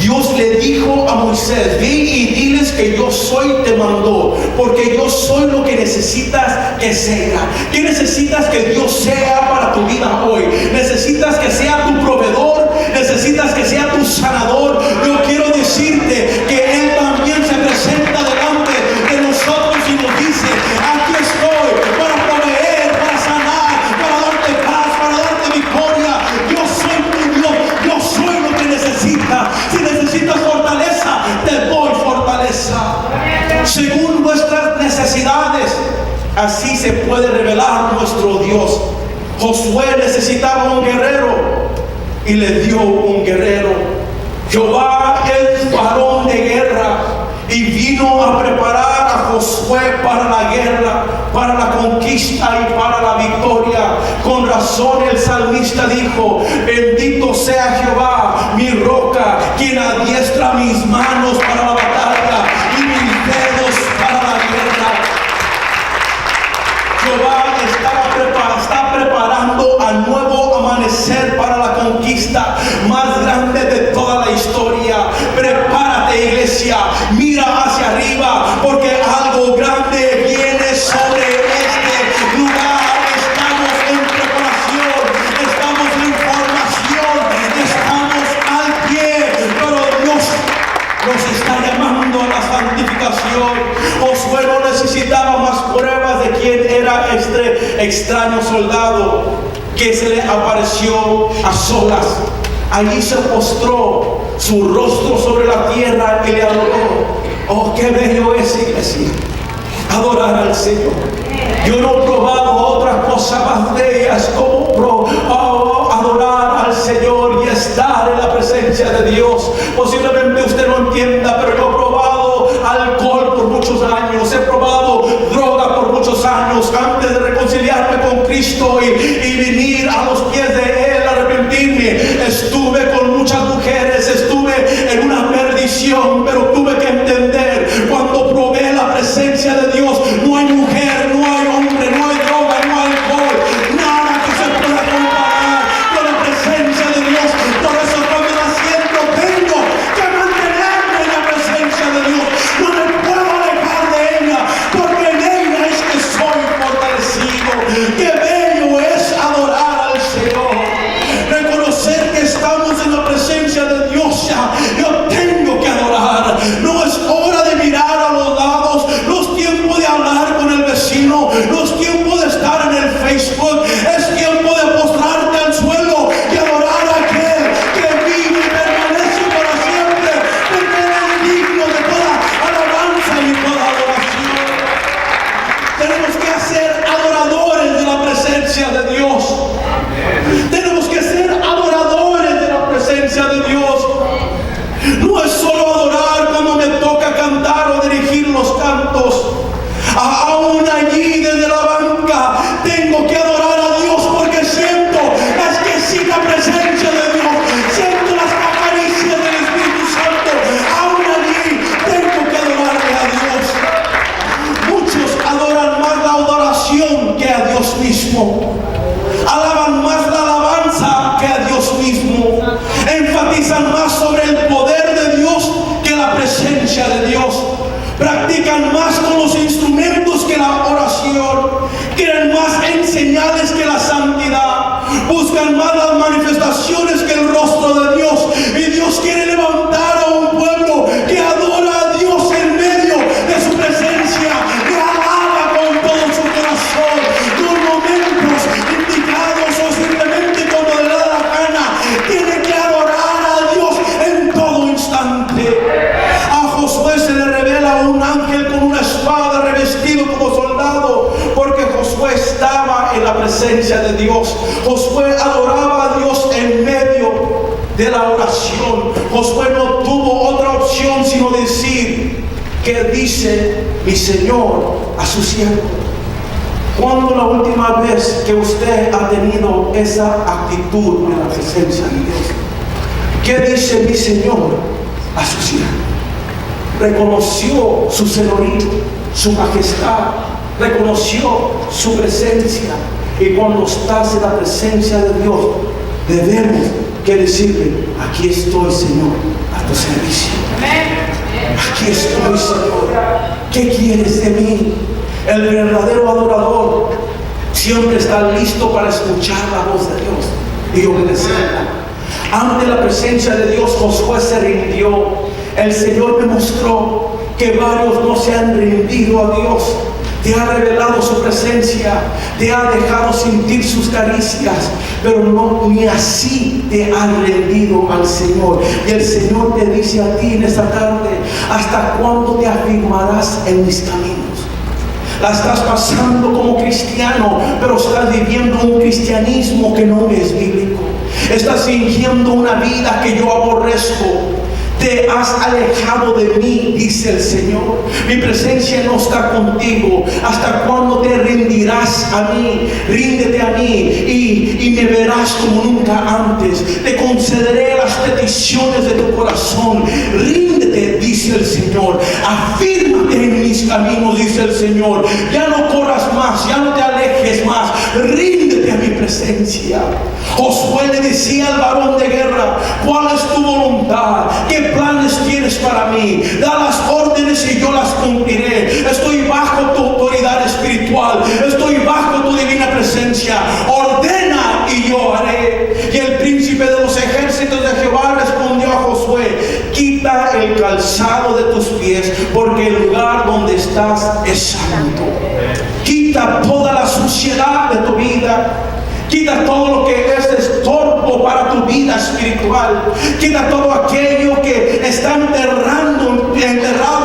Dios le dijo a Moisés: ve y diles que yo soy, te mandó, porque yo soy lo que necesitas que sea. ¿Qué necesitas que Dios sea para tu vida hoy? ¿Necesitas que sea tu proveedor? ¿Necesitas que sea tu sanador? Yo quiero decirte que Él también se presenta delante de nosotros y nos dice: aquí estoy para proveer, para sanar, para darte paz, para darte victoria. Yo soy tu Dios, yo soy lo que necesitas. Si necesitas fortaleza, te doy fortaleza según nuestras necesidades. Así se puede revelar nuestro Dios. Josué necesitaba un guerrero y le dio un guerrero. Jehová es varón de guerra y vino a preparar a Josué para la guerra, para la conquista y para la victoria. Con razón el salmista dijo: bendito sea Jehová, mi roca, quien adiestra mis manos para la batalla y mis dedos para la guerra. Jehová está preparando al nuevo amanecer para la conquista más grande de toda la historia. Prepárate, iglesia, mira hacia arriba, porque algo grande viene sobre este lugar. Estamos en preparación, estamos en formación, estamos al pie, pero Dios nos está llamando a la santificación. Josué no necesitaba más pruebas de quién era este extraño soldado que se le apareció a solas. Allí se postró, su rostro sobre la tierra, y le adoró. Oh, qué bello es, iglesia, adorar al Señor. Yo no he probado otra cosa más bellas como adorar al Señor y estar en la presencia de Dios. Posiblemente usted no entienda, pero yo he probado alcohol por muchos años, he probado droga por muchos años antes de reconciliarme con Cristo y venir a los pies de Él, arrepentirme. Estuve con muchas mujeres, estuve en una perdición, pero tuve que entender, cuando probé la presencia de Dios, no hay mujer, no hay hombre, no hay droga, no hay alcohol, nada que se pueda comparar con la presencia de Dios. Por eso cuando la siento, tengo que mantenerme en la presencia de Dios. No me puedo alejar de ella, porque en ella es que soy fortalecido. Qué bello es adorar al Señor, reconocer que estamos en la presencia de Dios. Ya, yo tengo que adorar. No es hora de mirar a los lados, no es tiempo de hablar con el vecino, no es tiempo de estar en el Facebook. Es tiempo de postrarte al suelo y adorar a aquel que vive y permanece para siempre, porque Él es digno de toda alabanza y toda adoración. Tenemos que ser adoradores de la presencia de Dios. Tenemos que ser adoradores de la presencia de Dios. No es solo adorar cuando me toca cantar o dirigir los cantos. Aún allí desde la banca tengo que adorar a Dios, porque siento la exquisita presencia de Dios, siento las caricias del Espíritu Santo. Aún allí tengo que adorarle a Dios. Muchos adoran más la adoración que a Dios mismo. Alaban más la alabanza que a Dios mismo. Enfatizan más sobre el poder de Dios que la presencia de Dios. Practican más con los instrumentos que la oración. Creen más en señales que la santidad. Buscan más las manifestaciones que el rostro de Dios. Y Dios quiere levantar a un pueblo que adora a Dios en medio de su presencia, que alaba con todo su corazón, con momentos indicados o simplemente cuando le da la gana. Tiene que adorar a Dios en todo instante. A Josué se le revela un ángel con una espada, revestido como soldado, porque Josué estaba en la presencia de Dios. Josué adoraba a Dios en medio de la oración. Josué no tuvo otra opción sino decir: ¿qué dice mi Señor a su siervo? ¿Cuándo la última vez que usted ha tenido esa actitud en la presencia de Dios? ¿Qué dice mi Señor a su siervo? Reconoció su señorío, su majestad, reconoció su presencia. Y cuando estás en la presencia de Dios, debemos que decirle: aquí estoy, Señor, a tu servicio. Aquí estoy, Señor. ¿Qué quieres de mí? El verdadero adorador siempre está listo para escuchar la voz de Dios y obedecerla. Ante la presencia de Dios, Josué se rindió. El Señor me mostró que varios no se han rendido a Dios. Te ha revelado su presencia, te ha dejado sentir sus caricias, pero no ni así te has rendido al Señor. Y el Señor te dice a ti en esta tarde: ¿hasta cuándo te afirmarás en mis caminos? La estás pasando como cristiano, pero estás viviendo un cristianismo que no es bíblico. Estás fingiendo una vida que yo aborrezco. Te has alejado de mí, dice el Señor. Mi presencia no está contigo. ¿Hasta cuándo te rendirás a mí? Ríndete a mí y me verás como nunca antes. Te concederé las peticiones de tu corazón. Ríndete, dice el Señor. Afírmate en mis caminos, dice el Señor. Ya no corras más, ya no te alejes más. Ríndete a mi presencia. Josué le decía al varón de guerra: ¿cuál es tu voluntad? ¿Qué planes tienes para mí? Da las órdenes y yo las cumpliré. Estoy bajo tu autoridad espiritual. Estoy bajo tu divina presencia. Ordena y yo haré. Y el príncipe de los ejércitos de Jehová respondió a Josué: quita el calzado de tus pies, porque el lugar donde estás es santo. Quita toda la suciedad de tu vida. Quita todo lo que es estorbo para tu vida espiritual. Quita todo aquello que está enterrado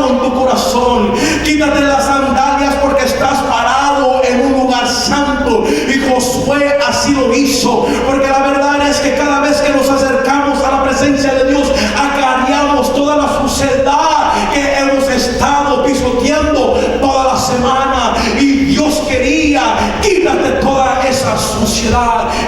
en tu corazón. Quítate las sandalias, porque estás parado en un lugar santo. Y Josué así lo hizo, porque la verdad es que cada vez que nos acercamos a la presencia de Dios, acarreamos toda la suciedad que hemos estado pisoteando toda la semana. Y Dios quería: quítate toda esa suciedad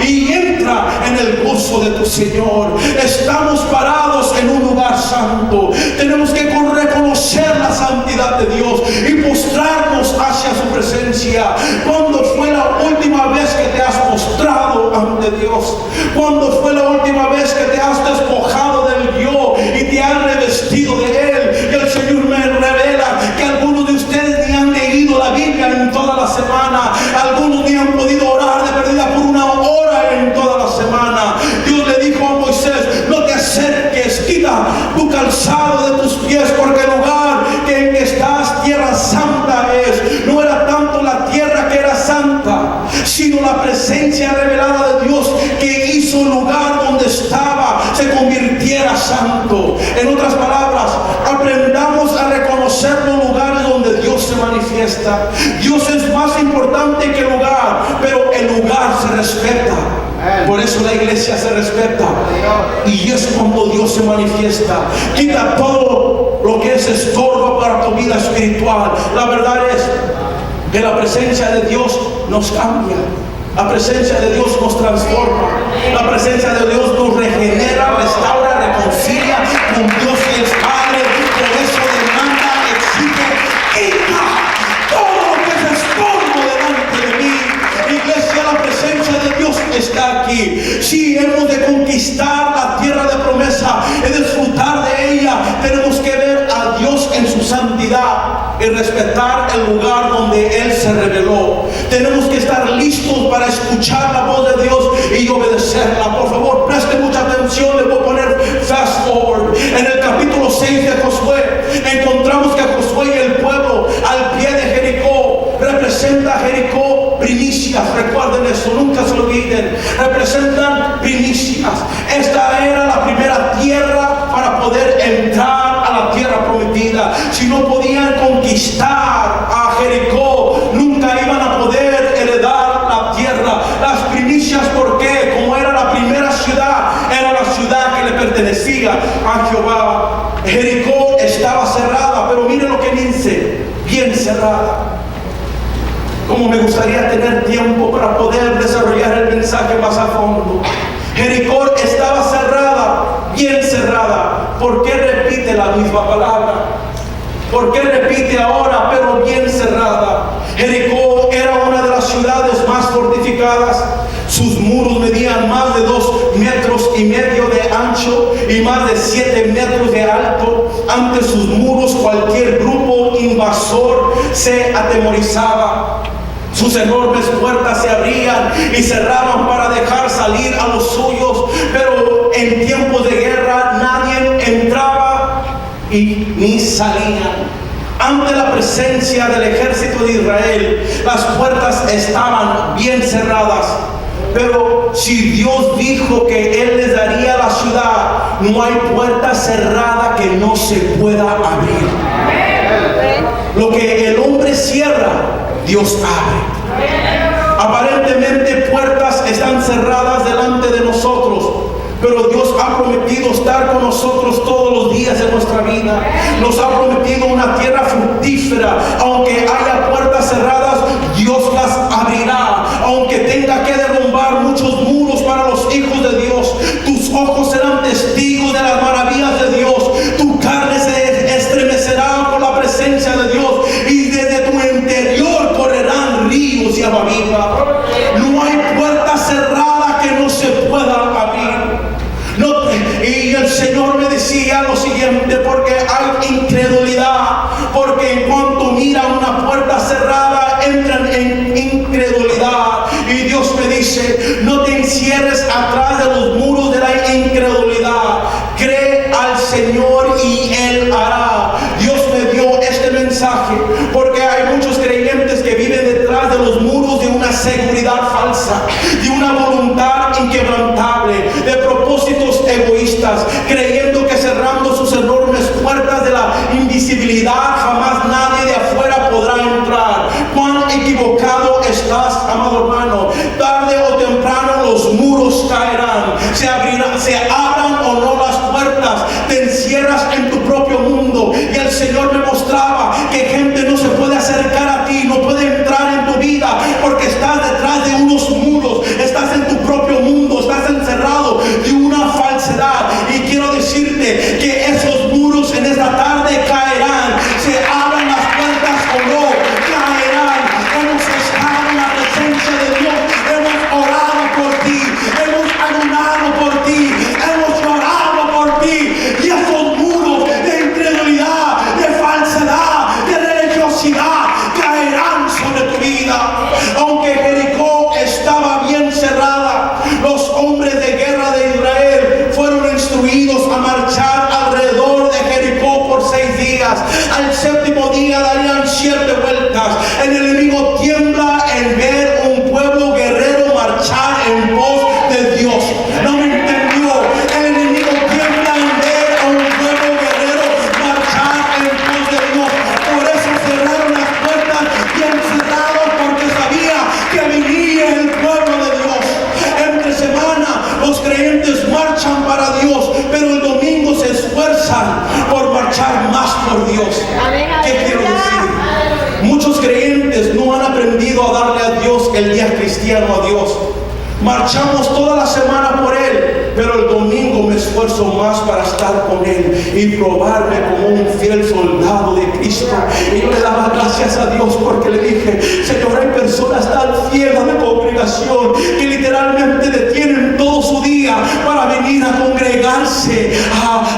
y entra en el gozo de tu Señor. Estamos parados en un lugar santo. Tenemos que reconocer la santidad de Dios y postrarnos hacia su presencia. ¿Cuándo fue la última vez que te has postrado ante Dios? ¿Cuándo fue la última vez que te has despojado del yo y te has revestido de Él? Y el Señor me revela que algunos de ustedes ni han leído la Biblia en toda la semana. Algunos ni han podido orar de perdida por una hora en toda la semana. Dios le dijo a Moisés: no te acerques, quita tu calzado de tus pies, porque el lugar en que estás, tierra santa es. No era tanto la tierra que era santa, sino la presencia revelada de Dios que hizo el lugar donde estaba se convirtiera santo. En otras palabras, aprendamos a reconocer los lugares donde Dios se manifiesta. Dios es más importante que el lugar, pero el lugar se respeta. Por eso la iglesia se respeta. Y es cuando Dios se manifiesta. Quita todo lo que es estorbo para tu vida espiritual. La verdad es que la presencia de Dios nos cambia. La presencia de Dios nos transforma. La presencia de Dios nos regenera, restaura, reconcilia con Dios y el Padre. Por eso demanda, exige: quita todo lo que es estorbo delante de mí. Iglesia, la presencia de Dios está aquí. Si hemos de conquistar la tierra de promesa y disfrutar de ella, tenemos que ver a Dios en su santidad y respetar el lugar donde Él se reveló. Tenemos que estar listos para escuchar la voz de Dios y obedecerla. Por favor, preste mucha atención. Le voy a poner fast forward. En el capítulo 6 de Josué, encontramos que Josué y el pueblo al pie de Jericó representa a Jericó primicias. Recuerden eso, nunca se olviden. Representan primicias. Esta era la primera tierra para poder entrar a la tierra prometida. Si no podían conquistar a Jericó, nunca iban a poder heredar la tierra. Las primicias, ¿por qué? Como era la primera ciudad, era la ciudad que le pertenecía a Jehová. Jericó estaba cerrada, pero miren lo que dice: bien cerrada. Como me gustaría tener tiempo para poder desarrollar el mensaje más a fondo. Jericó estaba cerrada, bien cerrada. ¿Por qué repite la misma palabra? ¿Por qué repite ahora, pero bien cerrada? Jericó era una de las ciudades más fortificadas. Sus muros medían más de 2,5 metros de ancho y más de 7 metros de alto. Ante sus muros cualquier grupo invasor se atemorizaba. Sus enormes puertas se abrían y cerraban para dejar salir a los suyos, pero en tiempos de guerra nadie entraba y ni salía. Ante la presencia del ejército de Israel, las puertas estaban bien cerradas. Pero si Dios dijo que Él les daría la ciudad, no hay puerta cerrada que no se pueda abrir. Lo que el hombre cierra, Dios abre. Aparentemente puertas están cerradas delante de nosotros, pero Dios ha prometido estar con nosotros todos los días de nuestra vida. Nos ha prometido una tierra fructífera. Aunque haya puertas cerradas, Dios las abrirá. Aunque tenga que derrumbar muchos muros para los hijos de Dios, tus ojos serán testigos de las maravillas de Dios. Tu carne se estremecerá por la presencia de Dios, y desde tu interior correrán ríos y agua viva. No hay puerta cerrada que no se pueda abrir. Y el Señor me decía lo siguiente: porque hay incredulidad, porque en cuanto miran una puerta cerrada entran en incredulidad. Y Dios me dice: no te encierres atrás de los muros de la incredulidad, cree al Señor y Él hará. Dios me dio este mensaje porque hay muchos creyentes que viven detrás de los muros de una seguridad falsa, de una voluntad inquebrantable, de propósitos egoístas, creyendo que cerrando sus enormes puertas de la invisibilidad jamás nadie de afuera podrá entrar. Cuán equivocado estás, amado hermano. Tarde o temprano los muros caerán, se abran o no las puertas, te encierras en tu propio mundo. Y el Señor me mostraba que gente no se puede acercar a ti, no puede entrar en tu vida, porque estás detrás de unos muros, estás en tu propio mundo, estás encerrado de una falsedad. Y quiero decirte que esos muros en esta tarde caerán, se abran las puertas o no, caerán. Hemos estado en la presencia de Dios, hemos orado por ti, hemos ayunado por ti, hemos llorado por ti, y esos muros de incredulidad, de falsedad, de religiosidad caerán sobre tu vida. Aunque Jericó estaba bien cerrada, los hombres de guerra de Israel fueron instruidos a marchar alrededor de Jericó por 6 días. Al 7º día darían 7 vueltas. El enemigo tiembla en ver un pueblo guerrero marchar en pos de Dios. No me entendió. El enemigo tiembla en ver a un pueblo guerrero marchar en pos de Dios. Por eso cerraron las puertas bien cerrados, porque sabía que venía el pueblo de Dios. Entre semana los creyentes marchan para Dios, pero el domingo se esfuerzan por marchar más por Dios. ¿Qué quiero decir? Muchos creyentes no han aprendido a darle a Dios el día cristiano a Dios. Marchamos toda la semana por Él, pero el domingo me esfuerzo más para estar con Él y probarme como un fiel soldado de Cristo. Y yo le daba gracias a Dios porque le dije: Señor, hay personas tan fieles a la congregación que literalmente detienen todo su día para venir a congregarse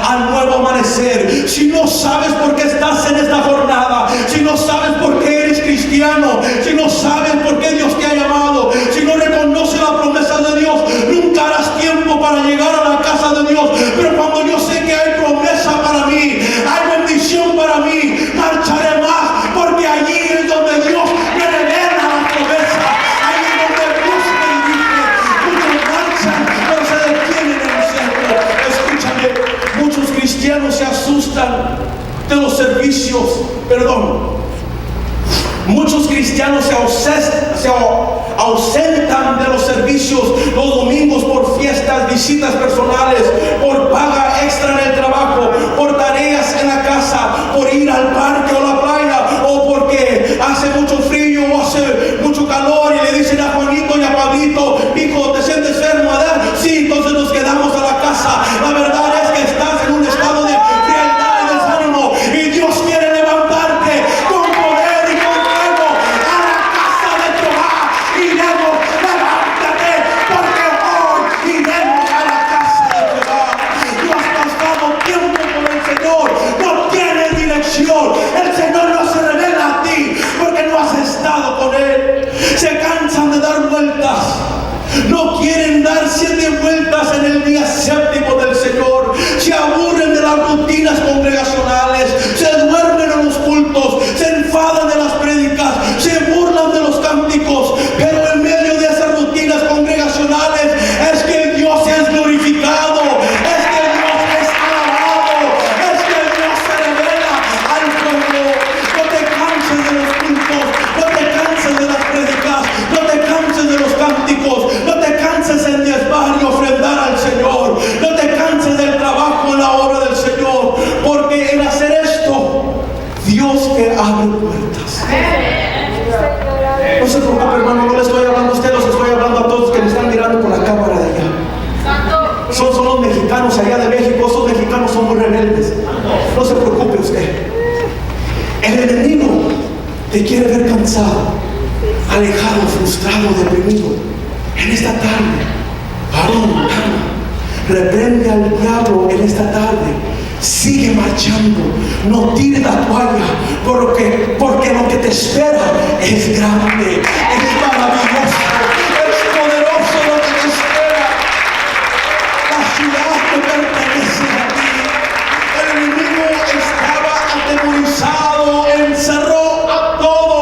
al nuevo amanecer. Si no sabes por qué estás en esta jornada, si no sabes por qué eres cristiano, si no sabes por qué Dios te ha llamado, si no reconoces la promesa de Dios, nunca harás tiempo para llegar a la casa de Dios. Pero cuando yo sé que hay promesa para mí, hay bendición para mí, marcharé más, porque allí es donde Dios me revela la promesa. Ahí es donde Dios me dirige. Muchos marchan, pero se detienen en el centro. Escúchame, muchos cristianos se asustan de los servicios, muchos cristianos se ausentan de los servicios los domingos por fiestas, visitas personales, por paga extra en el trabajo, por tareas en la casa, por ir al parque o la playa, o porque hace mucho frío o hace mucho calor y le dicen a Juanito y a Pablito: hijo, ¿te sientes enfermo? Sí, entonces nos quedamos a la casa. La verdad es que estás en un estado de frialdad y desánimo, y Dios quiere levantarte con poder y con fuego a la casa de Jehová. Iremos, levántate, porque hoy iremos a la casa de Jehová. Tú has pasado tiempo con el Señor. puertas en el día séptimo del Señor, se aburren de las rutinas congregacionales, se duermen en los cultos, se enfadan de las prédicas, se burlan de los cánticos, pero en medio de esas rutinas congregacionales es que Dios es glorificado, es que Dios es alabado, es que Dios se revela al pueblo. No te canses de los cultos, no te canses de las prédicas, no te canses de los cánticos, no te canses en diezmar y ofrendar al Señor, no te canses del trabajo en la obra del Señor, porque en hacer esto Dios te abre puertas. No se preocupe, hermano, no le estoy hablando a usted, los estoy hablando a todos que me están mirando por la cámara de allá. Son los mexicanos allá de México, esos mexicanos son muy rebeldes. No se preocupe usted. El enemigo te quiere ver cansado, alejado, frustrado, deprimido. En esta tarde, varón, reprende al diablo en esta tarde. Sigue marchando, no tire la toalla, porque lo que te espera es grande, es maravilloso, es poderoso lo que te espera. La ciudad te pertenece a ti. El enemigo estaba atemorizado, encerró a todo.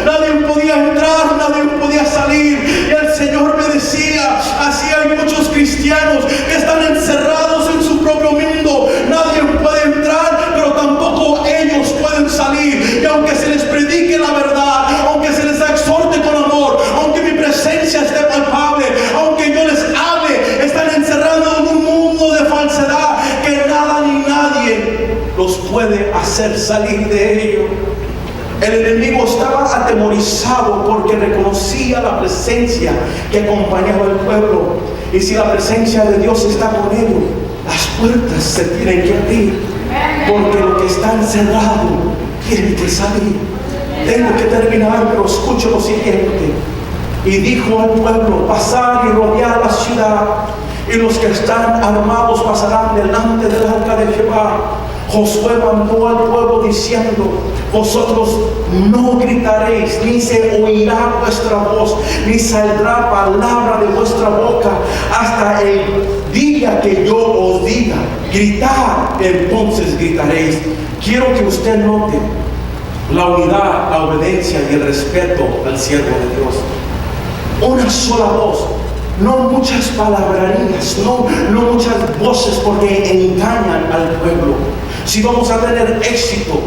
Nadie podía entrar, nadie podía salir. Y el Señor me decía, así hay muchos cristianos que están encerrados en su propio mundo. Nadie puede entrar, pero tampoco ellos pueden salir. Y aunque se les predique la verdad, aunque se les exhorte con amor, aunque mi presencia esté palpable, aunque yo les hable, están encerrados en un mundo de falsedad que nada ni nadie los puede hacer salir de ello. El enemigo estaba atemorizado porque reconocía la presencia que acompañaba al pueblo. Y si la presencia de Dios está con ellos, las puertas se tienen que abrir, porque lo que está encerrado tiene que salir. Tengo que terminar, pero escucho lo siguiente. Y dijo al pueblo: pasar y rodear la ciudad, y los que están armados pasarán delante del arca de Jehová. Josué mandó al pueblo diciendo: vosotros no gritaréis, ni se oirá vuestra voz, ni saldrá palabra de vuestra boca hasta el día que yo os diga: gritad, entonces gritaréis. Quiero que usted note la unidad, la obediencia y el respeto al siervo de Dios. Una sola voz, no muchas palabrerías, no muchas voces, porque engañan al pueblo. Si vamos a tener éxito,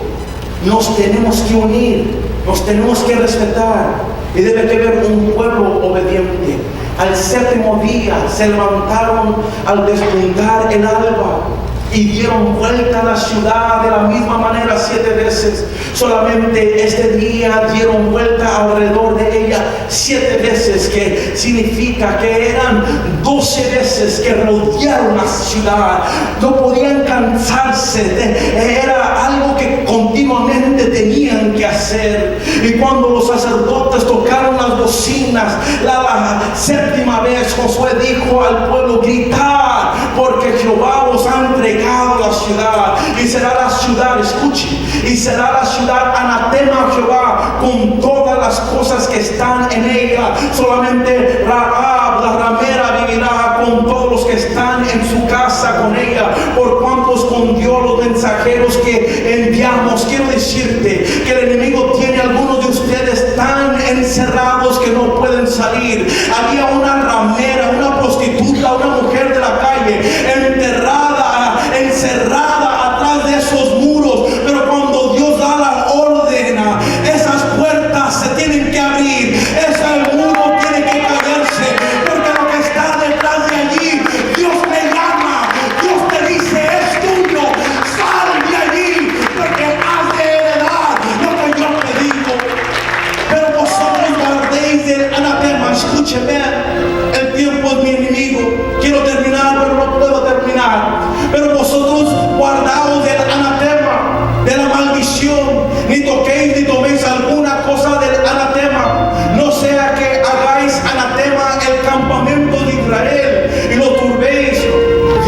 nos tenemos que unir, nos tenemos que respetar, y debe que haber un pueblo obediente. Al séptimo día se levantaron al despuntar el alba y dieron vuelta a la ciudad de la misma manera 7 veces. Solamente este día dieron vuelta alrededor de ella 7 veces, que significa que eran 12 veces que rodearon la ciudad. No podían cansarse, era algo que continuamente tenían que hacer. Y cuando los sacerdotes tocaron las bocinas la séptima vez, Josué dijo al pueblo: gritad, porque Jehová os ha entregado la ciudad, y será la ciudad, escuchen, y será la ciudad anatema a Jehová con todas las cosas que están en ella. Solamente Rahab, la ramera, vivirá con todos los que están en su casa con ella, por cuanto escondió los mensajeros que enviamos. Quiero decirte que el enemigo tiene a algunos de ustedes tan encerrados que no pueden salir. Había una ramera, una prostituta, una mujer de la calle, encerrada atrás de esos muros, pero cuando Dios da la orden, esas puertas se tienen que abrir, ese muro tiene que caerse, porque lo que está detrás de allí, Dios te llama, Dios te dice: es tuyo, sal de allí, porque has de heredar lo que yo te digo. Pero vosotros guardéis del anatema. Escúcheme, el tiempo es mi enemigo. Quiero terminar, pero no puedo terminar. Pero vosotros guardaos del anatema, de la maldición, ni toquéis ni toméis alguna cosa del anatema, no sea que hagáis anatema el campamento de Israel y lo turbéis.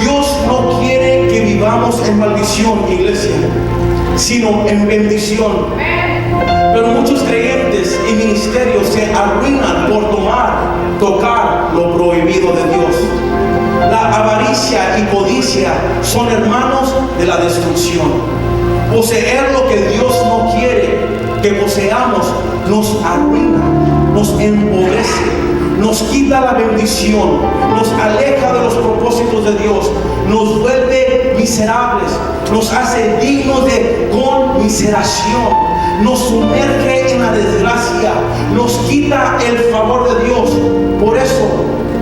Dios no quiere que vivamos en maldición, iglesia, sino en bendición. Pero muchos creyentes y ministerios se arruinan por tocar lo prohibido de Dios. La avaricia y codicia son hermanos de la destrucción. Poseer lo que Dios no quiere que poseamos nos arruina, nos empobrece, nos quita la bendición, nos aleja de los propósitos de Dios, nos vuelve miserables, nos hace dignos de conmiseración, nos sumerge en la desgracia, nos quita el favor de Dios. Por eso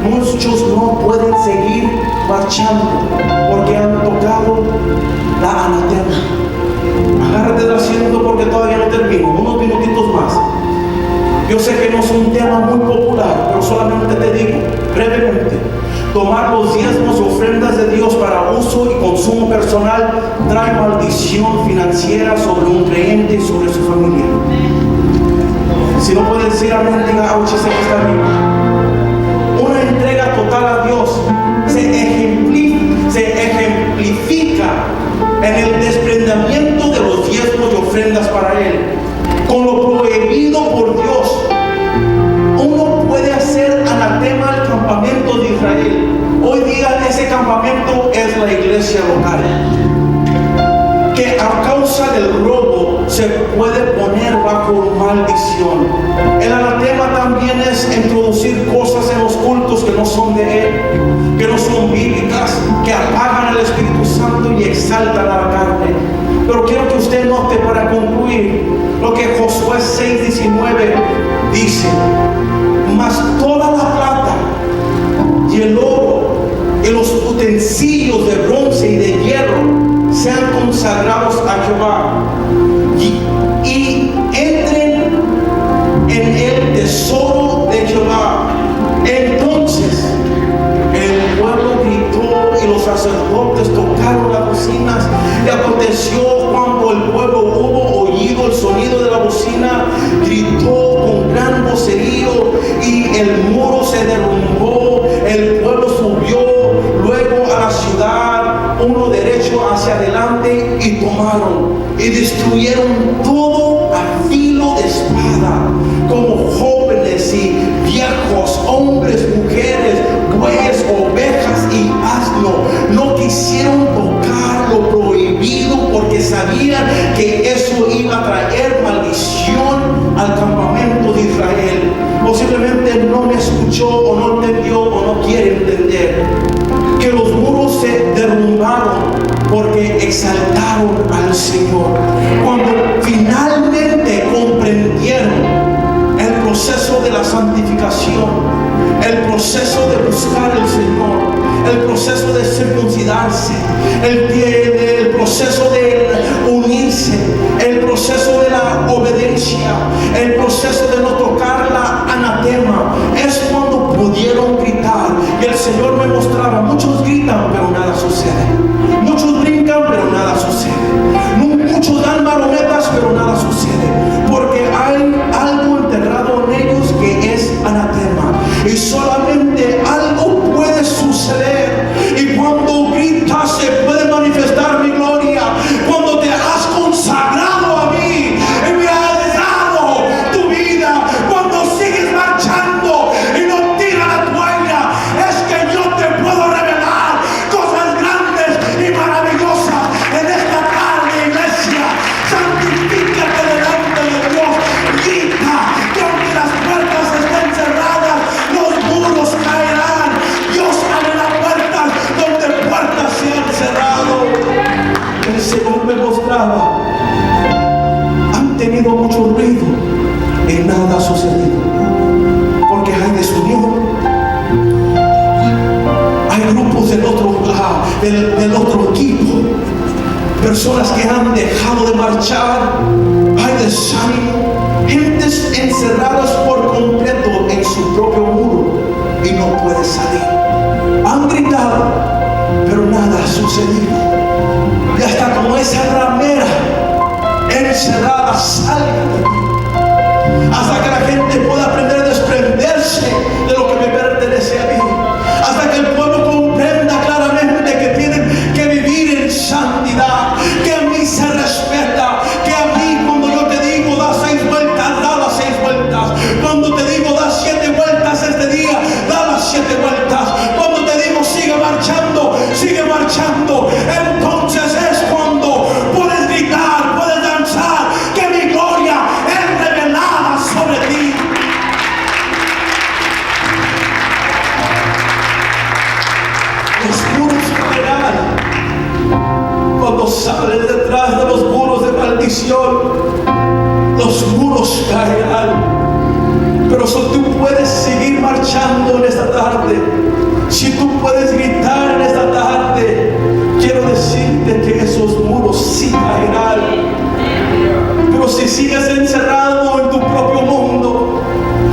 muchos no pueden seguir marchando, porque han tocado la anatema. Agárrate del asiento porque todavía no termino, unos minutitos más. Yo sé que no es un tema muy popular, pero solamente te digo brevemente: tomar los diezmos, ofrendas de Dios para uso y consumo personal trae maldición financiera sobre un creyente y sobre su familia. Si no puedes decir amén, diga ouch, sé que está bien. Una entrega total a Dios se ejemplifica en el desprendimiento de los diezmos y ofrendas para Él. Con lo prohibido por Dios, uno puede hacer anatema al campamento de Israel. Hoy día ese campamento es la iglesia local, que a causa del robo se puede poner bajo maldición. El anatema también es introducir cosas en los cultos que no son de Él, que no son bíblicas, que apagan al Espíritu Santo y exaltan a la carne. Pero quiero que usted note, para concluir, lo que Josué 6:19 dice: mas toda la plata y el oro y los utensilios de bronce y de hierro sean consagrados a Jehová, y entren en el tesoro de Jehová. Entonces el pueblo gritó y los sacerdotes tocaron las bocinas. Y aconteció, cuando el pueblo hubo oído el sonido de la bocina, gritó con gran vocerío, y el muro se derrumbó. El pueblo subió luego a la ciudad, uno derecho hacia adelante, y tomaron y destruyeron todo a filo de espada, como jóvenes y viejos, hombres, mujeres, bueyes, ovejas y asno. No quisieron tocar lo prohibido porque sabían que eso iba a traer maldición al campamento de Israel. Posiblemente no me escuchó, o no entendió, o no quiere entender que los muros se derrumbaron porque exaltaron al Señor. Cuando finalmente comprendieron el proceso de la santificación, el proceso de buscar al Señor, el proceso de circuncidarse, el proceso de unirse, el proceso de la obediencia, el proceso de no tocar la anatema, es cuando pudieron gritar. Y el Señor me mostraba: muchos gritan pero nada sucede, muchos brincan pero nada sucede, muchos dan marometas pero nada sucede, porque hay algo enterrado en ellos que es anatema, y solamente algo puede suceder. Y cuando gritas se puede manifestar mi gloria. Cuando te has consagrado a mí y me has dado tu vida, cuando sigues marchando y no tiras la toalla, es que yo te puedo revelar cosas grandes y maravillosas en esta tarde, iglesia. Santifícate delante de Dios. Grita que aunque las puertas estén cerradas, los muros caerán. Dios abre las puertas donde puertas se han cerrado. El Señor me mostraba: han tenido mucho ruido y nada ha sucedido, porque hay desunión. Hay grupos del otro equipo, personas que han dejado de marchar. Hay desánimo, gentes encerradas por completo en su propio muro y no pueden salir. Han gritado pero nada ha sucedido, y hasta como esa ramera encerrada salga de ti, hasta que la gente pueda aprender a desprenderse de lo que me pertenece a mí, hasta que el pueblo comprenda claramente que tienen que vivir en santidad, que a mí se respeta, que a mí, cuando yo te digo da 6 vueltas, da las 6 vueltas. Cuando te digo da 7 vueltas este día, da las 7 vueltas. Cuando te digo sigue marchando, los muros caerán. Pero si tú puedes seguir marchando en esta tarde, si tú puedes gritar en esta tarde, quiero decirte que esos muros sí caerán. Pero si sigues encerrado en tu propio mundo,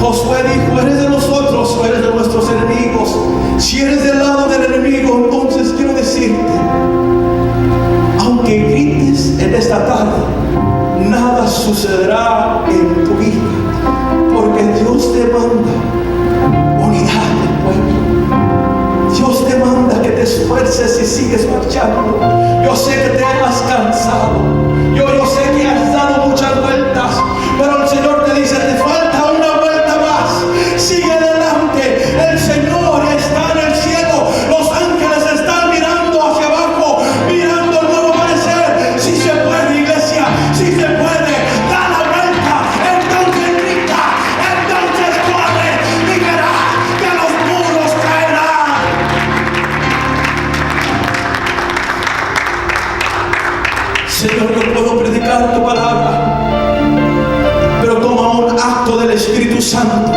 Josué dijo: ¿eres de nosotros o eres de nuestros enemigos? Si eres del lado del enemigo, entonces quiero decirte, aunque grites en esta tarde, nada sucederá en tu vida, porque Dios te manda unidad del pueblo. Dios te manda que te esfuerces y sigues marchando. Yo sé que te has cansado, yo sé que has dado muchas vueltas, pero el Señor te dice: te falta una vuelta más, sigue adelante. El Señor está en el cielo, los ángeles están mirando hacia abajo, mirando el nuevo amanecer. Si se puede, iglesia, si se puede, da la vuelta, entonces grita, entonces corre y verás que los muros caerán. Señor, no puedo predicar tu palabra, pero toma un acto del Espíritu Santo